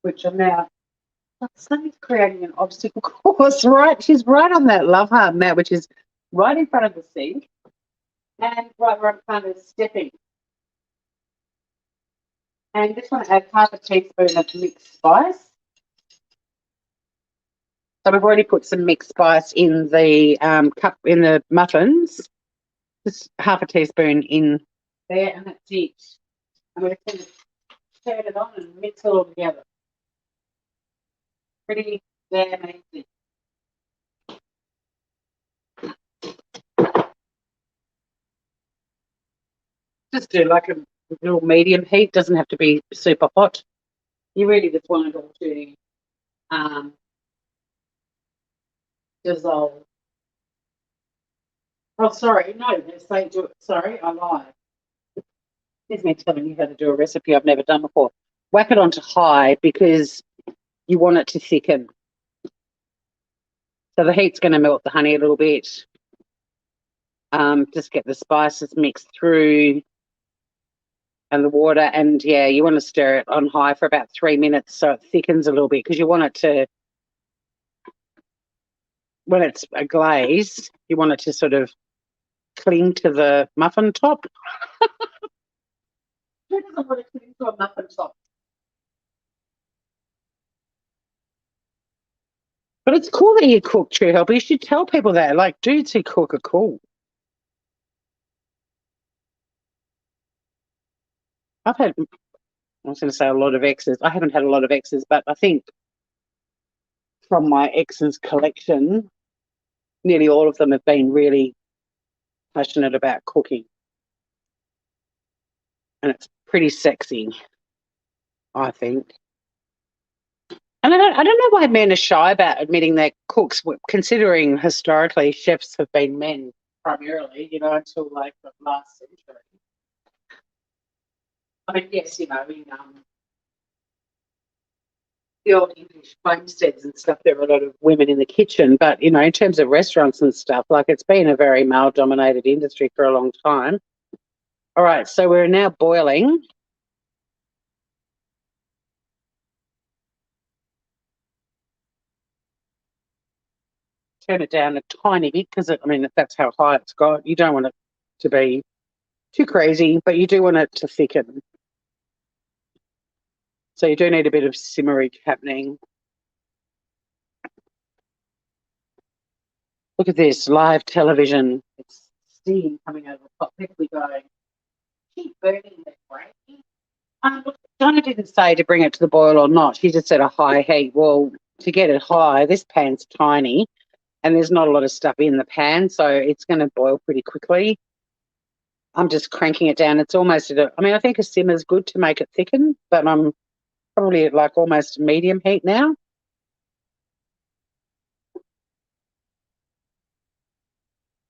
A: Which I'm now, Sunny's creating an obstacle course, right? She's right on that love heart mat, which is right in front of the sink and right where I'm kind of stepping. And just want to add half a teaspoon of mixed spice. So we've already put some mixed spice in the cup in the muffins. Just half a teaspoon in there, and that's it. I'm going to turn it on and mix it all together. Pretty damn easy. Just do like a little medium heat. Doesn't have to be super hot. You really just want it all to dissolve. Oh, sorry. No, they do it. Sorry, I lied. Here's me telling you how to do a recipe I've never done before. Whack it onto high because you want it to thicken. So the heat's going to melt the honey a little bit. Just get the spices mixed through and the water. And yeah, you want to stir it on high for about 3 minutes so it thickens a little bit because you want it to, when it's a glaze, you want it to sort of cling to the muffin top. Who doesn't want to cling to a muffin top? But it's cool that you cook, True Help. You should tell people that. Like, dudes who cook are cool. I've had, I was going to say a lot of exes. I haven't had a lot of exes, but I think from my exes collection, nearly all of them have been really passionate about cooking. And it's pretty sexy, I think. And I don't know why men are shy about admitting they're cooks, considering historically chefs have been men primarily, until like the last century. I mean, yes, in the old English homesteads and stuff, there were a lot of women in the kitchen. But, in terms of restaurants and stuff, like it's been a very male-dominated industry for a long time. All right, so we're now boiling. Turn it down a tiny bit because, that's how high it's got. You don't want it to be too crazy, but you do want it to thicken. So you do need a bit of simmerage happening. Look at this, live television. It's steam coming out of the pot. People be going, keep burning that way. Look, Donna didn't say to bring it to the boil or not. She just said a high heat. Well, to get it high, this pan's tiny and there's not a lot of stuff in the pan, so it's going to boil pretty quickly. I'm just cranking it down. It's almost I think a simmer is good to make it thicken, but I'm probably at like almost medium heat now.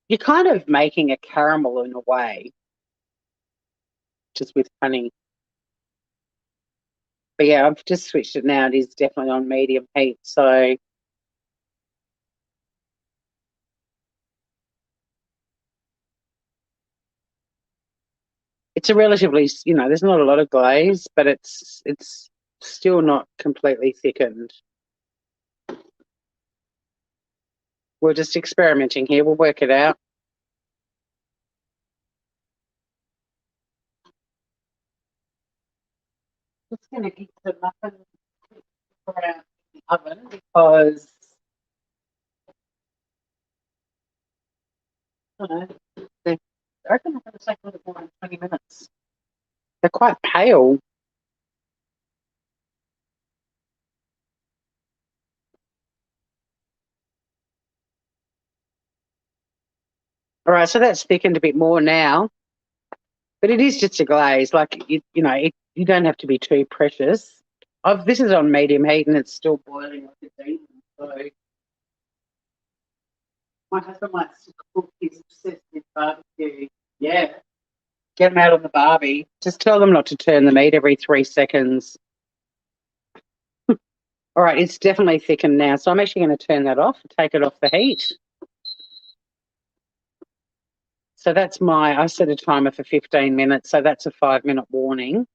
A: You're kind of making a caramel in a way, just with honey. But yeah, I've just switched it now. It is definitely on medium heat. So it's a relatively, there's not a lot of glaze, but it's still not completely thickened. We're just experimenting here. We'll work it out. Just going to get the muffin around in the oven because I don't know, I reckon they're going to take a little more than 20 minutes. They're quite pale. All right, so that's thickened a bit more now, but it is just a glaze. Like you don't have to be too precious. This is on medium heat and it's still boiling like it's eating. So my husband likes to cook. He's obsessed with barbecue. Yeah, get them out on the barbie. Just tell them not to turn the meat every 3 seconds. All right, it's definitely thickened now, so I'm actually going to turn that off, take it off the heat. So I set a timer for 15 minutes, so that's a 5-minute warning.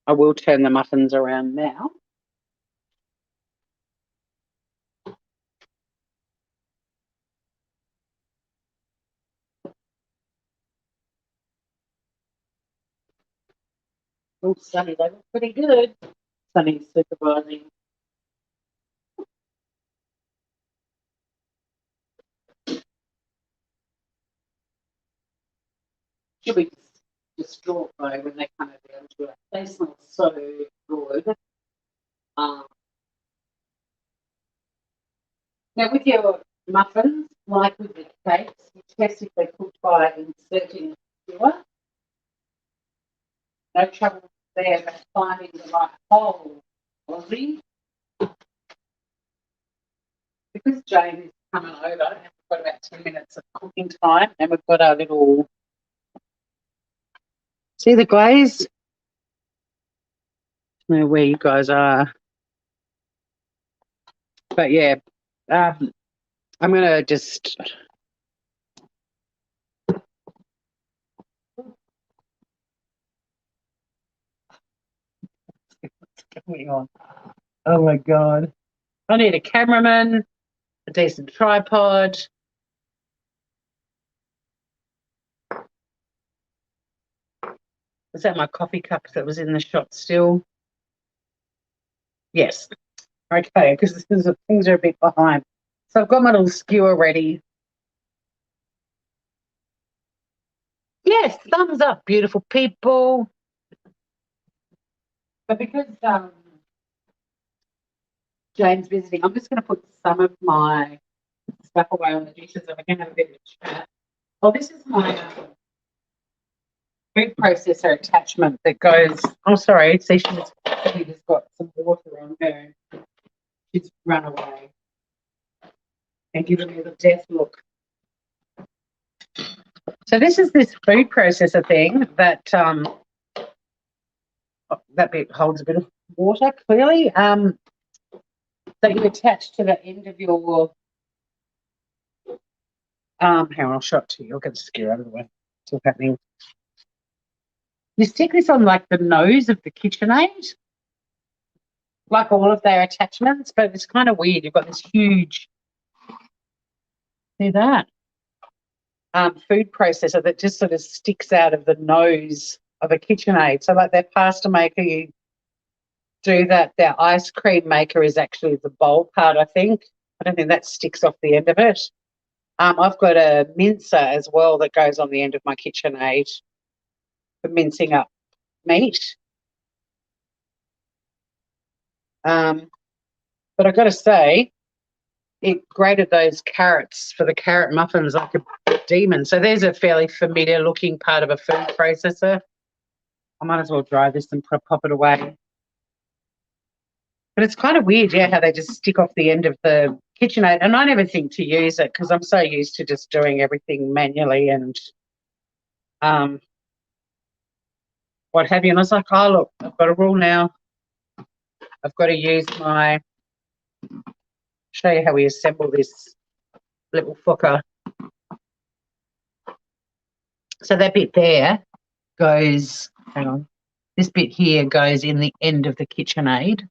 A: I will turn the muffins around now. Oh, Sunny, they look pretty good. Sunny's supervising. she'll be distraught though when they come down to it. They smell so good. Um, Now with your muffins, like with the cakes, you test if they're cooked by inserting a skewer. No trouble there, but finding the right hole, Aussie. Because Jane is coming over, and we've got about 10 minutes of cooking time, and we've got our little, see the glaze? I don't know where you guys are. But yeah, I'm going to just, what's going on? Oh my God. I need a cameraman, a decent tripod. Was that my coffee cup that was in the shot still? Yes. Okay, because things are a bit behind. So I've got my little skewer ready. Yes, thumbs up, beautiful people. But because Jane's visiting, I'm just going to put some of my stuff away on the dishes and we can have a bit of a chat. Oh, this is my food processor attachment that goes, oh, sorry, see, she's just got some water on her. She's run away and given me the death look. So this is this food processor thing that that bit holds a bit of water, clearly, that you attach to the end of your, hang on, I'll show it to you. I'll get the skewer out of the way. It's all happening. You stick this on like the nose of the KitchenAid, like all of their attachments, but it's kind of weird. You've got this huge, see that? Food processor that just sort of sticks out of the nose of a KitchenAid. So like their pasta maker, you do that. Their ice cream maker is actually the bowl part, I think. I don't think that sticks off the end of it. I've got a mincer as well that goes on the end of my KitchenAid for mincing up meat. But I've got to say, it grated those carrots for the carrot muffins like a demon. So there's a fairly familiar looking part of a food processor. I might as well dry this and pop it away. But it's kind of weird, yeah, how they just stick off the end of the KitchenAid. And I never think to use it because I'm so used to just doing everything manually and what have you. And I was like, oh, look, I've got a rule now. I've got to use my, show you how we assemble this little fucker. So that bit there goes, hang on, this bit here goes in the end of the KitchenAid.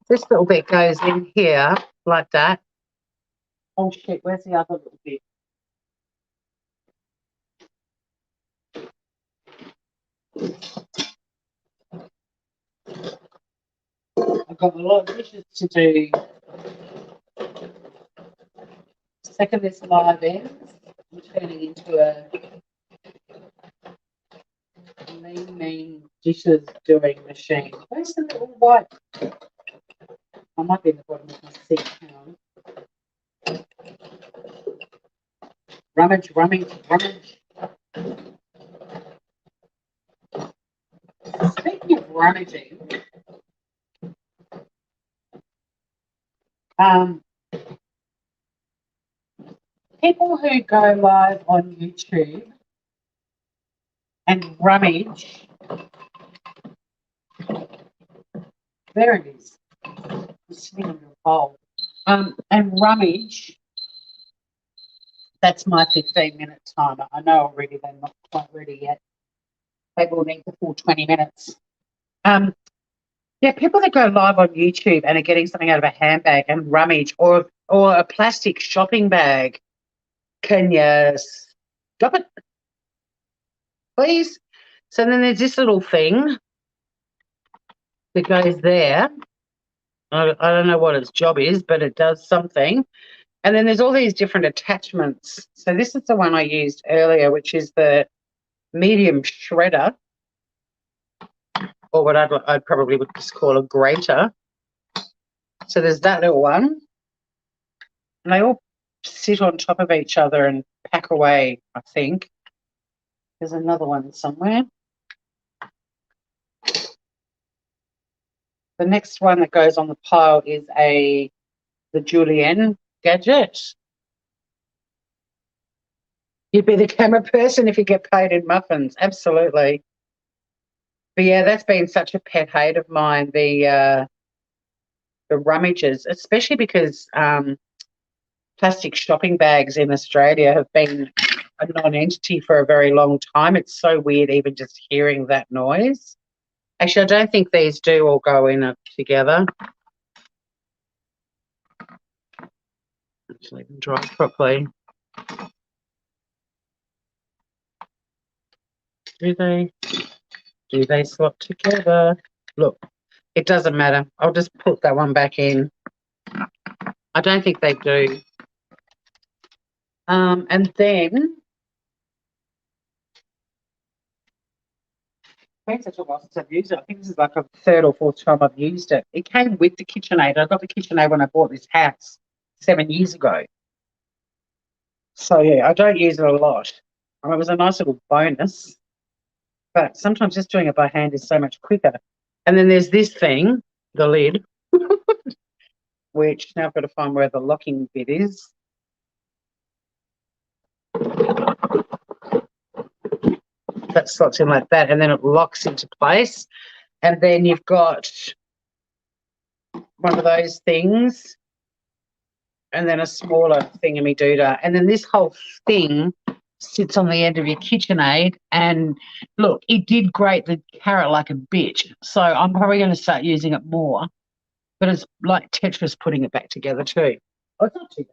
A: This little bit goes in here like that. Oh shit, where's the other little bit? I've got a lot of dishes to do. Second this live ends, I'm turning into a mean dishes doing machine. Where's the little white? I might be in the bottom of my sink. Hang on. Rummage. Speaking of rummaging, people who go live on YouTube and rummage, there it is. It's sitting on your bowl. And rummage, that's my 15-minute timer. I know already they're not quite ready yet. They will need the full 20 minutes. Yeah, people that go live on YouTube and are getting something out of a handbag and rummage or a plastic shopping bag, can you stop it, please? So then there's this little thing that goes there. I don't know what its job is, but it does something. And then there's all these different attachments. So this is the one I used earlier, which is the medium shredder, or what I'd probably would just call a grater. So there's that little one. And they all sit on top of each other and pack away, I think. There's another one somewhere. The next one that goes on the pile is the Julienne gadget. You'd be the camera person if you get paid in muffins. Absolutely. But yeah, that's been such a pet hate of mine, the rummages, especially because plastic shopping bags in Australia have been a non-entity for a very long time. It's so weird even just hearing that noise. Actually, I don't think these do all go in together. Actually, even dry properly. Do they slot together? Look, it doesn't matter. I'll just put that one back in. I don't think they do. And then it's been such a while since I've used it. I think this is like a third or fourth time I've used it. It came with the KitchenAid. I got the KitchenAid when I bought this house 7 years ago. So yeah, I don't use it a lot. It was a nice little bonus, but sometimes just doing it by hand is so much quicker. And then there's this thing, the lid, which now I've got to find where the locking bit is. That slots in like that, and then it locks into place. And then you've got one of those things, and then a smaller thingammy-doodah. And then this whole thing sits on the end of your KitchenAid. And look, it did grate the carrot like a bitch. So I'm probably going to start using it more. But it's like Tetris putting it back together too. Oh, it's not too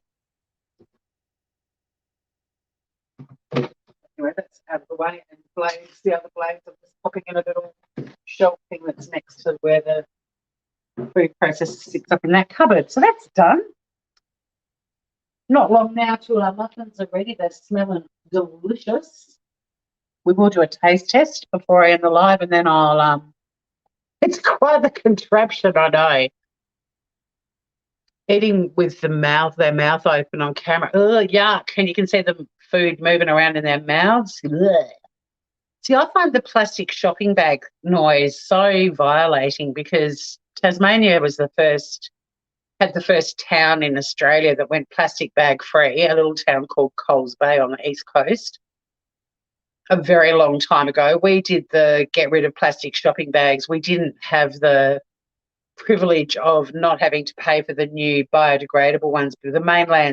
A: bad. Anyway, that's out of the way. And Glaze, the other Glaze, I'm just popping in a little shelf thing that's next to where the food processor sits up in that cupboard. So that's done. Not long now till our muffins are ready. They're smelling delicious. We will do a taste test before I end the live, and then I'll it's quite the contraption, I know. Eating with their mouth open on camera. Oh, yuck. And you can see the food moving around in their mouths. Ugh. See, I find the plastic shopping bag noise so violating because Tasmania was had the first town in Australia that went plastic bag free, a little town called Coles Bay on the east coast. A very long time ago, we did the get rid of plastic shopping bags. We didn't have the privilege of not having to pay for the new biodegradable ones. But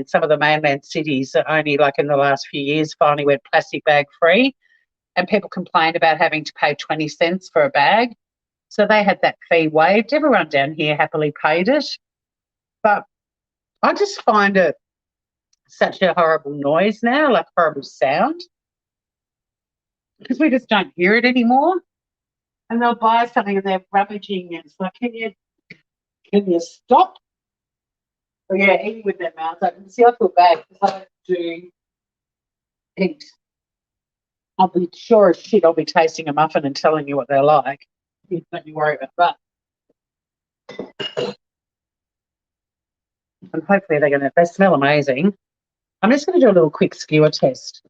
A: some of the mainland cities are only like in the last few years finally went plastic bag free, and people complained about having to pay 20 cents for a bag. So they had that fee waived. Everyone down here happily paid it. But I just find it such a horrible noise now, like horrible sound, because we just don't hear it anymore. And they'll buy something and they're rummaging and it's like, can you stop? Oh yeah, eating with their mouths open. See, I feel bad because I don't do eat. I'll be sure as shit I'll be tasting a muffin and telling you what they're like. Don't you worry about that. And hopefully they smell amazing. I'm just going to do a little quick skewer test.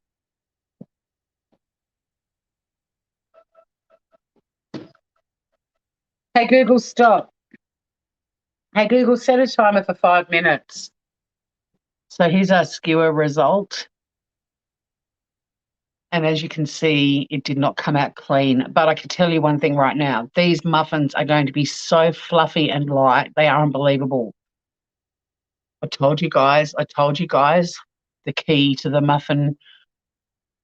A: Hey, Google, stop. Hey, Google, set a timer for 5 minutes. So here's our skewer result. And as you can see, it did not come out clean. But I can tell you one thing right now. These muffins are going to be so fluffy and light. They are unbelievable. I told you guys, the key to the muffin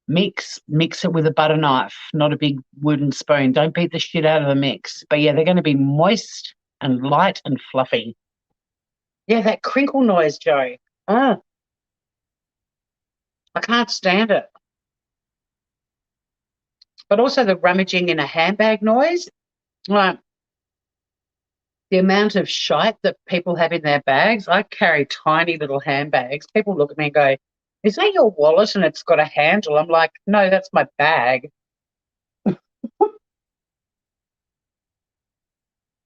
A: mix it with a butter knife, not a big wooden spoon. Don't beat the shit out of the mix. But yeah, they're going to be moist and light and fluffy. Yeah, that crinkle noise, Joe. Oh, I can't stand it. But also the rummaging in a handbag noise. Like, The amount of shite that people have in their bags. I carry tiny little handbags. People look at me and go, "Is that your wallet and it's got a handle?" I'm like, "No, that's my bag."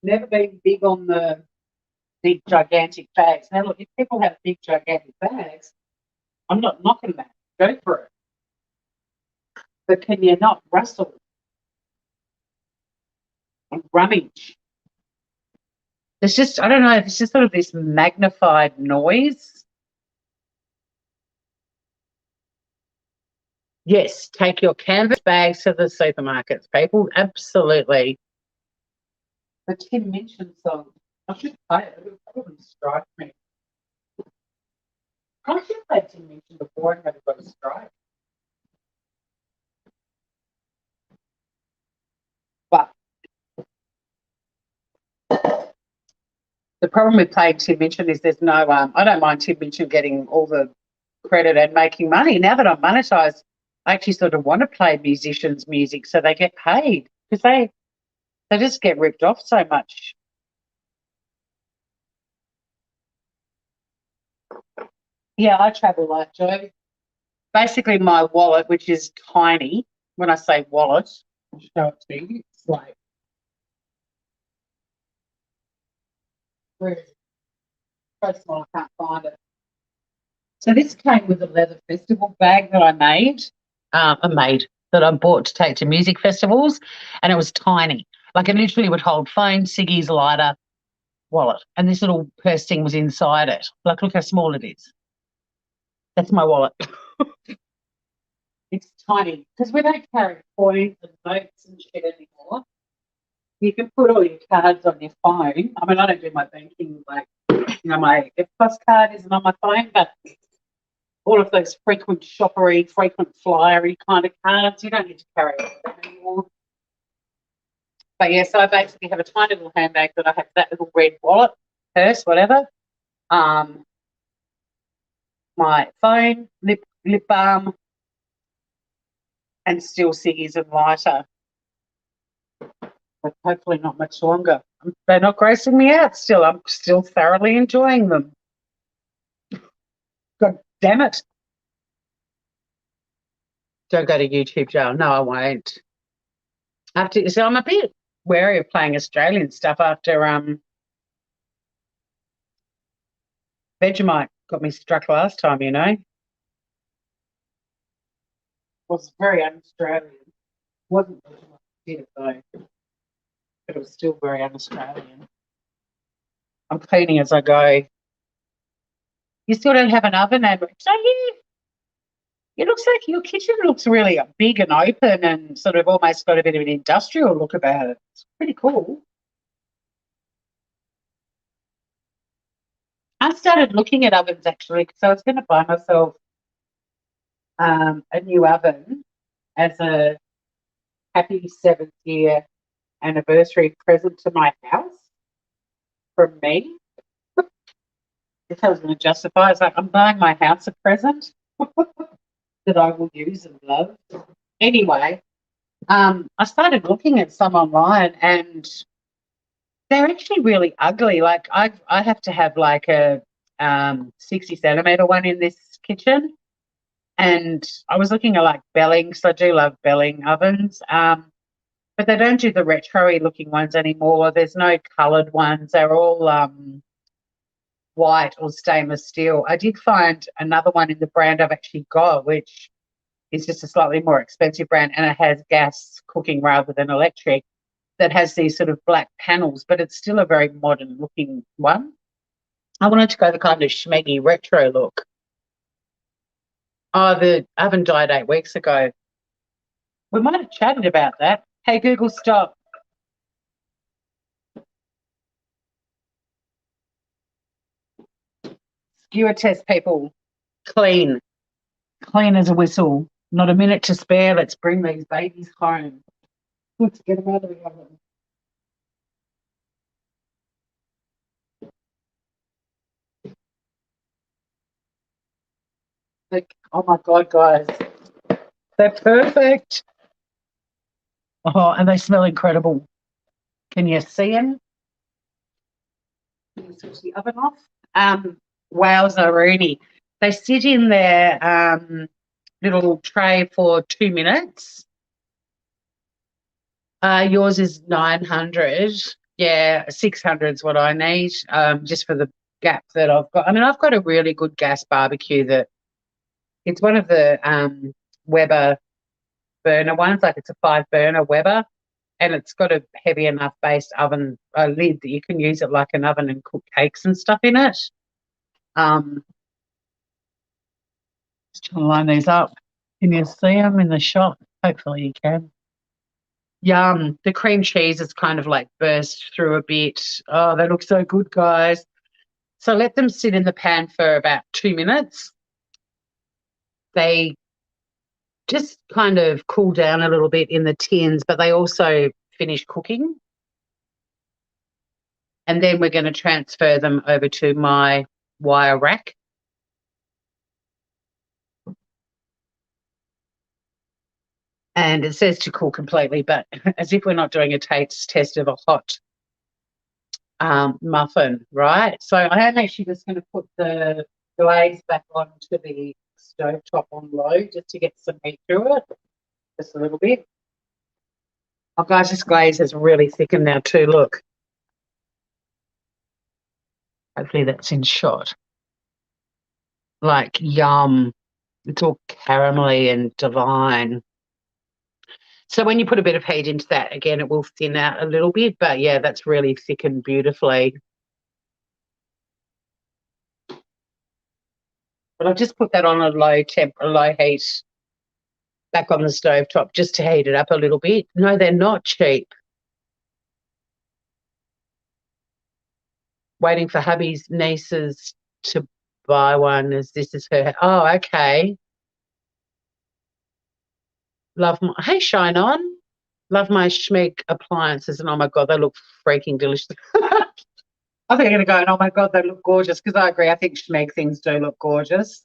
A: Never been big on the big, gigantic bags. Now, look, if people have big, gigantic bags, I'm not knocking that. Go for it. But can you not rustle and rummage? There's just, I don't know, it's just sort of this magnified noise. Yes, take your canvas bags to the supermarkets, people. Absolutely. The Tim Minchin song. I should play it. It would probably strike me. I should play Tim Minchin before and never got a strike. But the problem with playing Tim Minchin is there's no, I don't mind Tim Minchin getting all the credit and making money. Now that I'm monetized, I actually sort of want to play musicians' music so they get paid because they just get ripped off so much. Yeah, I travel like Joe. Basically, my wallet, which is tiny. When I say wallet, I'll show it to you. It's like, where is it? So small, I can't find it. So this came with a leather festival bag that that I bought to take to music festivals, and it was tiny. Like it literally would hold phone, ciggies, lighter, wallet, and this little purse thing was inside it. Like, look how small it is. That's my wallet. It's tiny because we don't carry coins and notes and shit anymore. You can put all your cards on your phone. I mean, I don't do my banking like, my EFTPOS card isn't on my phone, but all of those frequent shoppery, frequent flyery kind of cards, you don't need to carry them anymore. But yeah, so I basically have a tiny little handbag that I have that little red wallet, purse, whatever. My phone, lip balm, and still ciggies and lighter. But hopefully not much longer. They're not grossing me out still. I'm still thoroughly enjoying them. God damn it. Don't go to YouTube jail. No, I won't. So I'm a bit wary of playing Australian stuff after Vegemite got me struck last time, Was very un-Australian. Wasn't Vegemite did it though, but it was still very un-Australian. I'm cleaning as I go. You still don't have an oven, and so it looks like your kitchen looks really big and open and sort of almost got a bit of an industrial look about it. It's pretty cool. I started looking at ovens actually because I was going to buy myself a new oven as a happy 7th year anniversary present to my house from me. If I was going to justify, it's like I'm buying my house a present that I will use and love. Anyway, I started looking at some online and they're actually really ugly. Like I have to have like a 60 centimeter one in this kitchen. And I was looking at like Belling, so I do love Belling ovens. But they don't do the retro-y looking ones anymore. There's no coloured ones. They're all white or stainless steel. I did find another one in the brand I've actually got, which is just a slightly more expensive brand, and it has gas cooking rather than electric, that has these sort of black panels, but it's still a very modern looking one. I wanted to go the kind of schmeggy retro look. Oh, the oven died 8 weeks ago. We might have chatted about that. Hey, Google, stop. Skewer test, people. Clean. Clean as a whistle. Not a minute to spare. Let's bring these babies home. Let's get them out of the oven. Like, oh my God, guys. They're perfect. Oh, and they smell incredible. Can you see them? switch the oven off. Wowzeroonie. They sit in their little tray for 2 minutes. Yours is 900. Yeah, 600 is what I need, just for the gap that I've got. I mean, I've got a really good gas barbecue that it's one of the Weber burner ones, like it's a 5-burner Weber, and it's got a heavy enough based oven lid that you can use it like an oven and cook cakes and stuff in it. Just trying to line these up. Can you see them in the shot? Hopefully you can. Yum. The cream cheese is kind of like burst through a bit. Oh, they look so good, guys. So let them sit in the pan for about 2 minutes. They just kind of cool down a little bit in the tins, but they also finish cooking. And then we're going to transfer them over to my wire rack. And it says to cool completely, but as if we're not doing a taste test of a hot muffin, right? So I am actually just going to put the glaze back onto the stovetop on low just to get some heat through it, just a little bit. Oh, guys, this glaze has really thickened now too, look. Hopefully that's in shot. Like, yum. It's all caramelly and divine. So when you put a bit of heat into that, again, it will thin out a little bit, but yeah, that's really thickened beautifully. But I've just put that on a low heat back on the stovetop just to heat it up a little bit. No, they're not cheap. Waiting for hubby's nieces to buy one as this is her. Oh, okay. Hey, Shine On. Love my Schmeck appliances. And oh my God, they look freaking delicious. I think I'm going to go and oh my God, they look gorgeous, because I agree. I think Schmeck things do look gorgeous.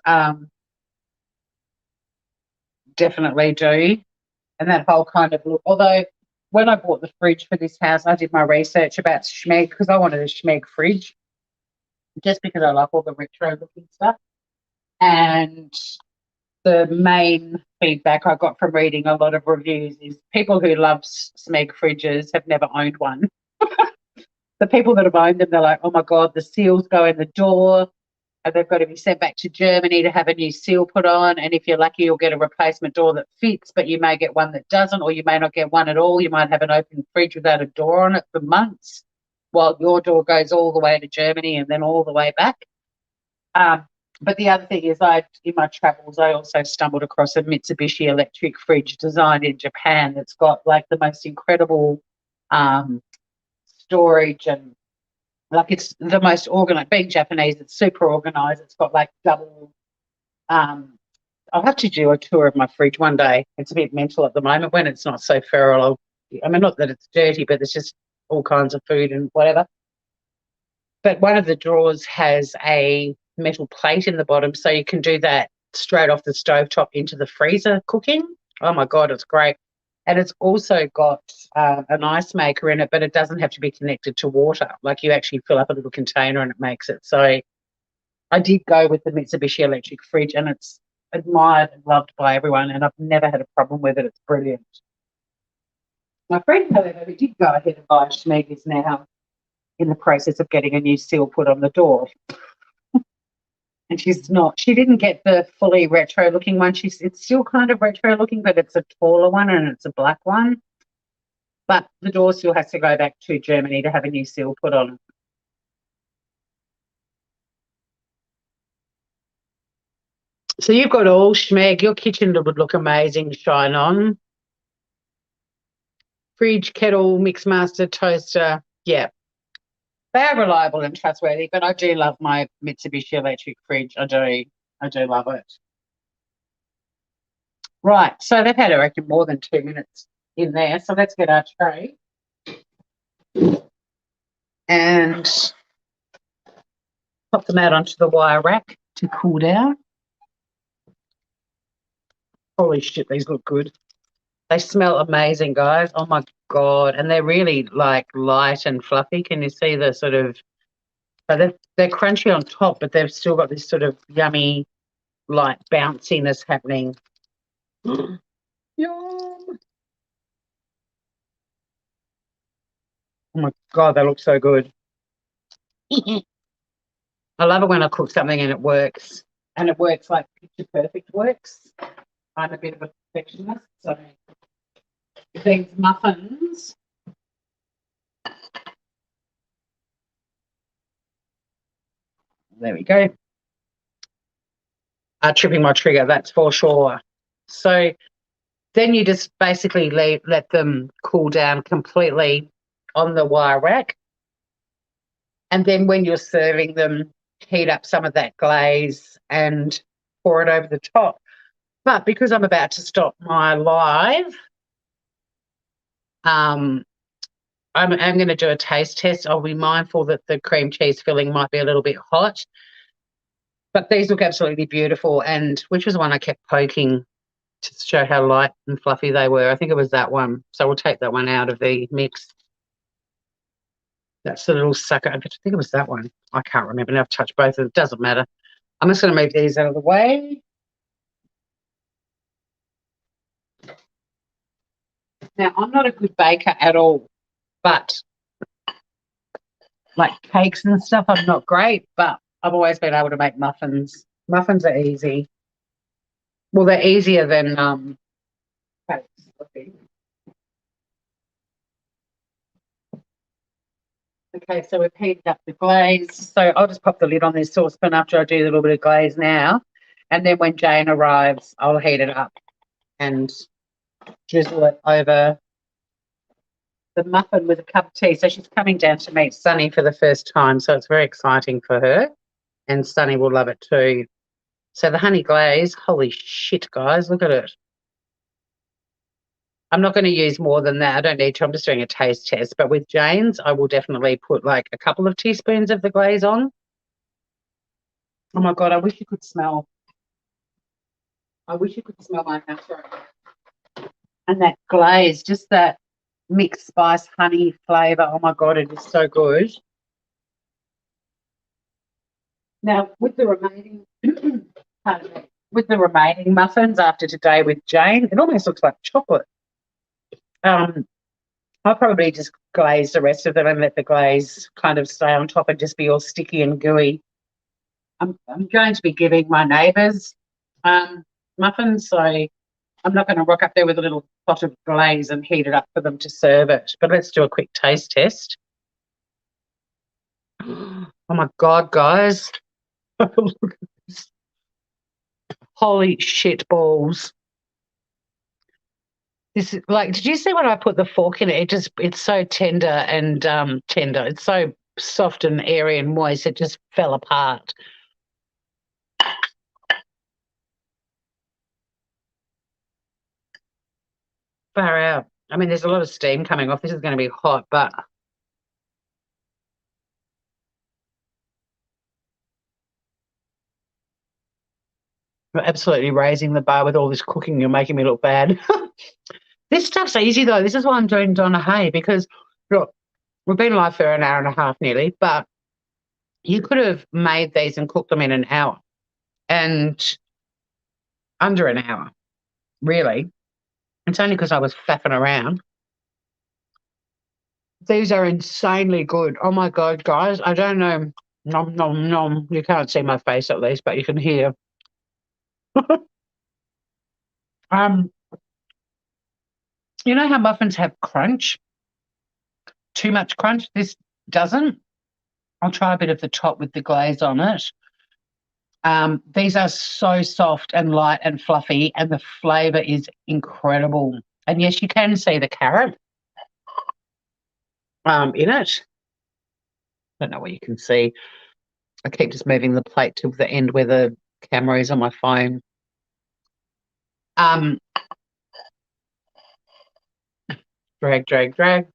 A: Definitely do. And that whole kind of look. Although when I bought the fridge for this house, I did my research about Schmeck because I wanted a Schmeck fridge just because I like all the retro looking stuff. And the main feedback I got from reading a lot of reviews is people who love Smeg fridges have never owned one. The people that have owned them, they're like, oh my God, the seals go in the door and they've got to be sent back to Germany to have a new seal put on. And if you're lucky, you'll get a replacement door that fits, but you may get one that doesn't, or you may not get one at all. You might have an open fridge without a door on it for months while your door goes all the way to Germany and then all the way back. But the other thing is, in my travels, I also stumbled across a Mitsubishi electric fridge designed in Japan that's got like the most incredible storage, and like it's the most organized. Being Japanese, it's super organized. It's got like double. I'll have to do a tour of my fridge one day. It's a bit mental at the moment when it's not so feral. I mean, not that it's dirty, but there's just all kinds of food and whatever. But one of the drawers has a metal plate in the bottom, so you can do that straight off the stovetop into the freezer cooking. Oh my God, it's great. And it's also got an ice maker in it, but it doesn't have to be connected to water. Like, you actually fill up a little container and it makes it. So I did go with the Mitsubishi electric fridge, and it's admired and loved by everyone, and I've never had a problem with it. It's brilliant. My friend, however, who did go ahead and buy a Schmeck, is now in the process of getting a new seal put on the door. And she didn't get the fully retro looking one. It's still kind of retro looking, but it's a taller one and it's a black one. But the door still has to go back to Germany to have a new seal put on. So you've got all Schmeck. Your kitchen would look amazing, Shine On. Fridge, kettle, mixmaster, toaster. Yeah. They are reliable and trustworthy, but I do love my Mitsubishi electric fridge. I do love it. Right, so they've had, I reckon, more than 2 minutes in there. So let's get our tray and pop them out onto the wire rack to cool down. Holy shit, these look good. They smell amazing, guys. Oh my God. And they're really like light and fluffy. Can you see the sort of But they're crunchy on top, but they've still got this sort of yummy, like bounciness happening. Yum! Oh my God, they look so good. I love it when I cook something and it works. And it works like picture perfect works. I'm a bit of a perfectionist, so these muffins. There we go. Are tripping my trigger, that's for sure. So then you just basically let them cool down completely on the wire rack. And then when you're serving them, heat up some of that glaze and pour it over the top. But because I'm about to stop my live, I'm going to do a taste test. I'll be mindful that the cream cheese filling might be a little bit hot. But these look absolutely beautiful. And which was the one I kept poking to show how light and fluffy they were. I think it was that one. So we'll take that one out of the mix. That's the little sucker. I think it was that one. I can't remember now. I've touched both of them. It doesn't matter. I'm just going to move these out of the way. Now, I'm not a good baker at all, but like cakes and stuff, I'm not great, but I've always been able to make muffins. Muffins are easy. Well, they're easier than cakes, I think. Okay, so we've heated up the glaze. So I'll just pop the lid on this saucepan after I do a little bit of glaze now. And then when Jane arrives, I'll heat it up and drizzle it over the muffin with a cup of tea. So she's coming down to meet Sunny for the first time. So it's very exciting for her. And Sunny will love it too. So the honey glaze, holy shit, guys, look at it. I'm not going to use more than that. I don't need to. I'm just doing a taste test. But with Jane's, I will definitely put like a couple of teaspoons of the glaze on. Oh my God, I wish you could smell. I wish you could smell my mouth right now. And that glaze, just that mixed spice honey flavour. Oh my God, it is so good. Now, with the remaining, with the remaining muffins after today with Jane, it almost looks like chocolate. I'll probably just glaze the rest of them and let the glaze kind of stay on top and just be all sticky and gooey. I'm going to be giving my neighbours muffins, so I'm not going to rock up there with a little pot of glaze and heat it up for them to serve it. But let's do a quick taste test. Oh my God, guys. Look at this. Holy shit balls. This is like, did you see when I put the fork in it? It's so tender and tender. It's so soft and airy and moist. It just fell apart. Far out. I mean, there's a lot of steam coming off. This is going to be hot, but you're absolutely raising the bar with all this cooking. You're making me look bad. This stuff's easy, though. This is why I'm doing Donna Hay, because, look, we've been live for an hour and a half nearly, but you could have made these and cooked them in an hour and under an hour, really. It's only because I was faffing around. These are insanely good. Oh, my God, guys. I don't know. Nom, nom, nom. You can't see my face at least, but you can hear. You know how muffins have crunch? Too much crunch? This doesn't. I'll try a bit of the top with the glaze on it. These are so soft and light and fluffy, and the flavour is incredible. And yes, you can see the carrot in it. I don't know what you can see. I keep just moving the plate to the end where the camera is on my phone. Drag, drag, drag.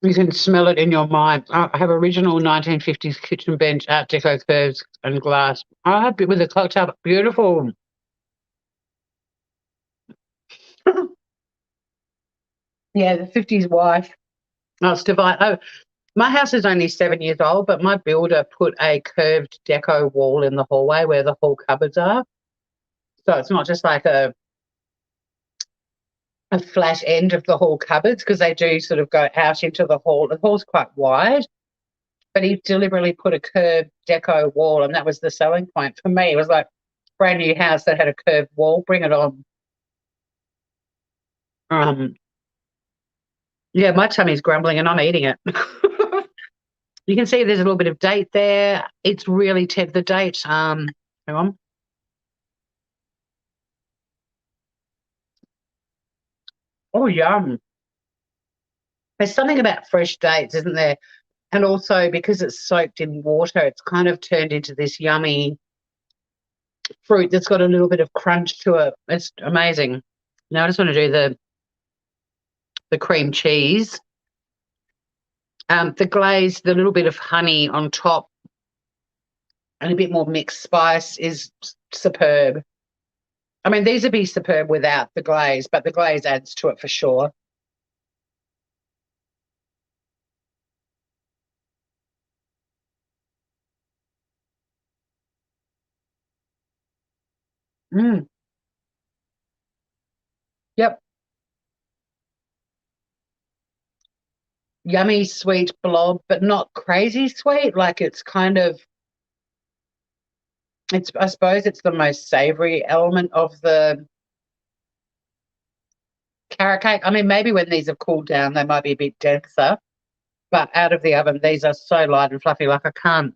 A: You can smell it in your mind. I have original 1950s kitchen bench, Art Deco curves and glass. I have it with a cocktail. Beautiful. Yeah, the 50s wife. Oh, it's divine. Oh, my house is only 7 years old, but my builder put a curved deco wall in the hallway where the hall cupboards are. So it's not just like a flat end of the hall cupboards, because they do sort of go out into the hall. The hall's quite wide, but he deliberately put a curved deco wall, and that was the selling point for me. It was like brand new house that had a curved wall. Bring it on. Um, yeah, my tummy's grumbling and I'm eating it. You can see there's a little bit of date there. It's really the date. Hang on. Oh, yum. There's something about fresh dates, isn't there? And also because it's soaked in water, it's kind of turned into this yummy fruit that's got a little bit of crunch to it. It's amazing. Now I just want to do the cream cheese. The glaze, the little bit of honey on top and a bit more mixed spice is superb. I mean, these would be superb without the glaze, but the glaze adds to it for sure. Mm, yep. Yummy, sweet blob, but not crazy sweet. Like it's kind of, I suppose it's the most savory element of the carrot cake. I mean, maybe when these have cooled down, they might be a bit denser, but out of the oven, these are so light and fluffy. Like I can't,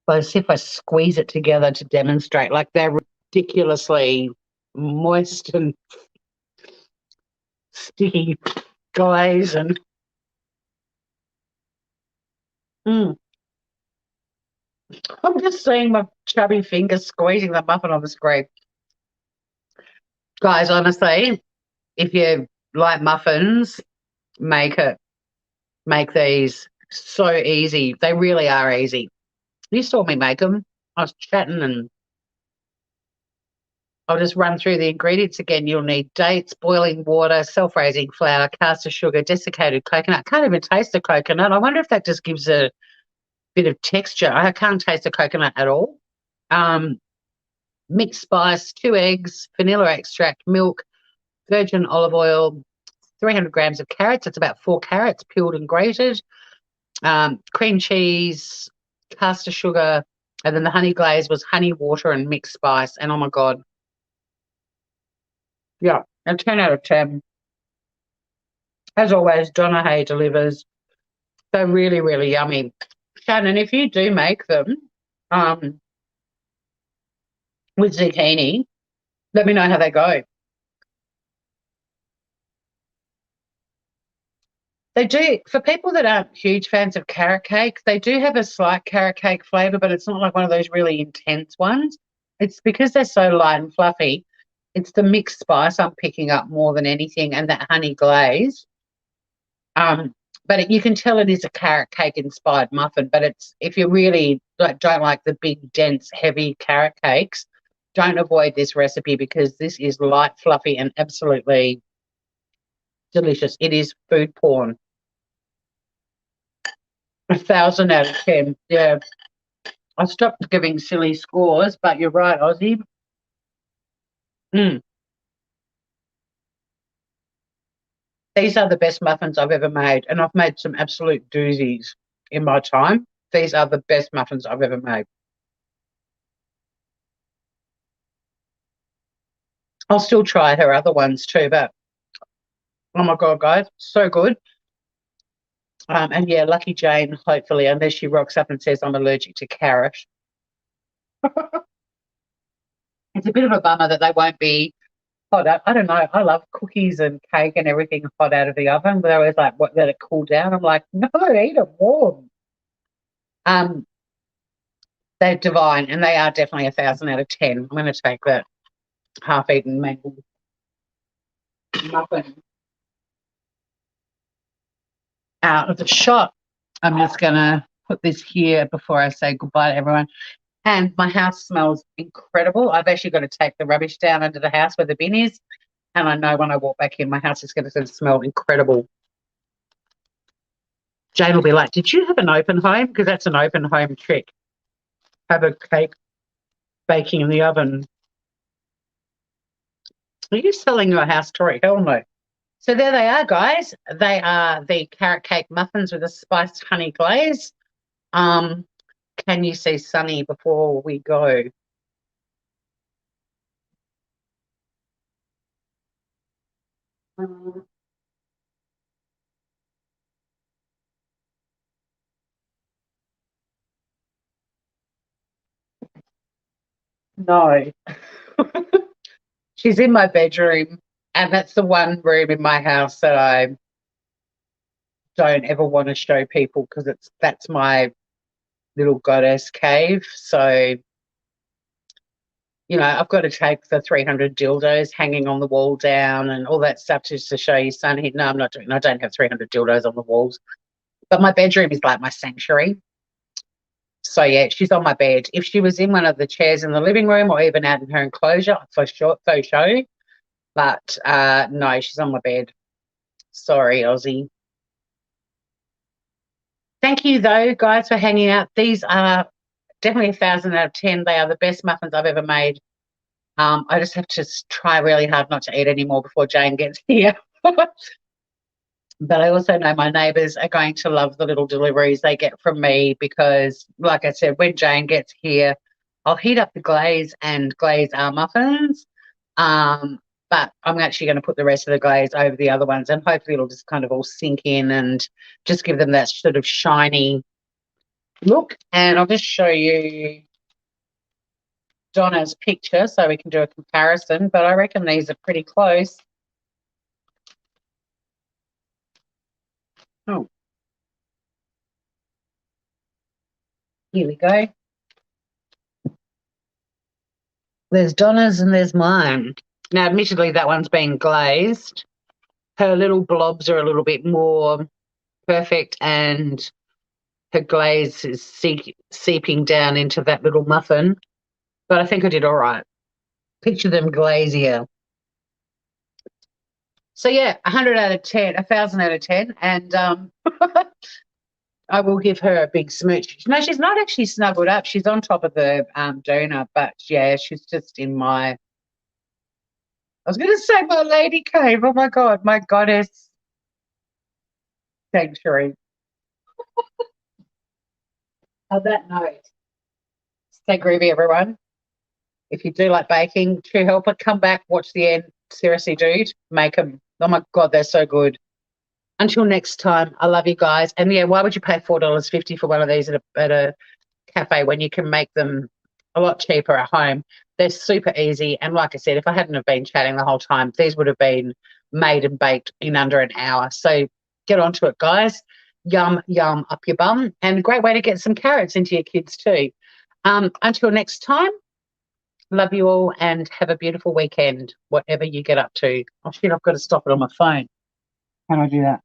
A: as if I squeeze it together to demonstrate. Like they're ridiculously moist and sticky glaze and mm. I'm just seeing my chubby fingers squeezing the muffin on the screen. Guys, honestly, if you like muffins, make it. Make these so easy. They really are easy. You saw me make them. I was chatting and I'll just run through the ingredients again. You'll need dates, boiling water, self-raising flour, caster sugar, desiccated coconut. Can't even taste the coconut. I wonder if that just gives a bit of texture. I can't taste the coconut at all. Um, Mixed spice, 2 eggs, vanilla extract, milk, virgin olive oil, 300 grams of carrots. It's about 4 carrots, peeled and grated. Cream cheese, caster sugar, and then the honey glaze was honey, water, and mixed spice. And oh my God, yeah, a 10 out of 10. As always, Donna Hay delivers. They're really, really yummy. Shannon, if you do make them um, with zucchini, let me know how they go. They do, for people that aren't huge fans of carrot cake, they do have a slight carrot cake flavour, but it's not like one of those really intense ones. It's because they're so light and fluffy. It's the mixed spice I'm picking up more than anything, and that honey glaze. Um, but you can tell it is a carrot cake inspired muffin. But it's, if you really don't like the big, dense, heavy carrot cakes, don't avoid this recipe because this is light, fluffy, and absolutely delicious. It is food porn. 1,000 out of 10. Yeah. I stopped giving silly scores, but you're right, Ozzy. Mm. These are the best muffins I've ever made, and I've made some absolute doozies in my time. These are the best muffins I've ever made. I'll still try her other ones too, but oh my God, guys, so good. And yeah, Lucky Jane, hopefully, unless she rocks up and says I'm allergic to carrot. It's a bit of a bummer that they won't be hot up. I don't know. I love cookies and cake and everything hot out of the oven, but they're always like, what, let it cool down? I'm like, no, eat it warm. Um, they're divine, and they are definitely 1,000 out of 10. I'm going to take that half-eaten mango muffin out of the shop. I'm just going to put this here before I say goodbye to everyone. And my house smells incredible. I've actually got to take the rubbish down under the house where the bin is. And I know when I walk back in, my house is going to smell incredible. Jane will be like, did you have an open home? Because that's an open home trick. Have a cake baking in the oven. Are you selling your house, Tori? Hell no. So there they are, guys. They are the carrot cake muffins with a spiced honey glaze. Can you see Sunny before we go? No. She's in my bedroom, and that's the one room in my house that I don't ever want to show people because that's my little goddess cave. So, I've got to take the 300 dildos hanging on the wall down and all that stuff just to show you, Sunny. No, I'm not doing. I don't have 300 dildos on the walls, but my bedroom is like my sanctuary. So yeah, she's on my bed. If she was in one of the chairs in the living room or even out in her enclosure, for sure, faux show. But no, she's on my bed. Sorry, Aussie. Thank you, though, guys, for hanging out. These are definitely 1,000 out of 10. They are the best muffins I've ever made. I just have to try really hard not to eat any more before Jane gets here. But I also know my neighbours are going to love the little deliveries they get from me because, like I said, when Jane gets here, I'll heat up the glaze and glaze our muffins. But I'm actually going to put the rest of the glaze over the other ones and hopefully it'll just kind of all sink in and just give them that sort of shiny look. And I'll just show you Donna's picture so we can do a comparison, but I reckon these are pretty close. Oh, here we go. There's Donna's and there's mine. Now, admittedly, that one's been glazed. Her little blobs are a little bit more perfect and her glaze is seeping down into that little muffin. But I think I did all right. Picture them glazier. So, yeah, 100 out of 10, 1,000 out of 10. And I will give her a big smooch. No, she's not actually snuggled up. She's on top of the donut, but, yeah, she's just in my... I was going to say my lady cave. Oh, my God, my goddess sanctuary. On that note, stay groovy, everyone. If you do like baking, True Helper, come back, watch the end. Seriously, dude, make them. Oh, my God, they're so good. Until next time, I love you guys. And, yeah, why would you pay $4.50 for one of these at a cafe when you can make them a lot cheaper at home? They're super easy. And like I said, if I hadn't have been chatting the whole time, these would have been made and baked in under an hour. So get onto it, guys. Yum, yum up your bum. And a great way to get some carrots into your kids too. Until next time, love you all and have a beautiful weekend, whatever you get up to. Oh, shit, I've got to stop it on my phone. How do I do that?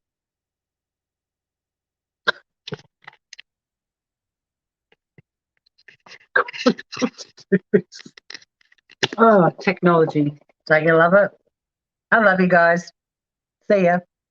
A: Oh, technology. Don't you love it? I love you guys. See ya.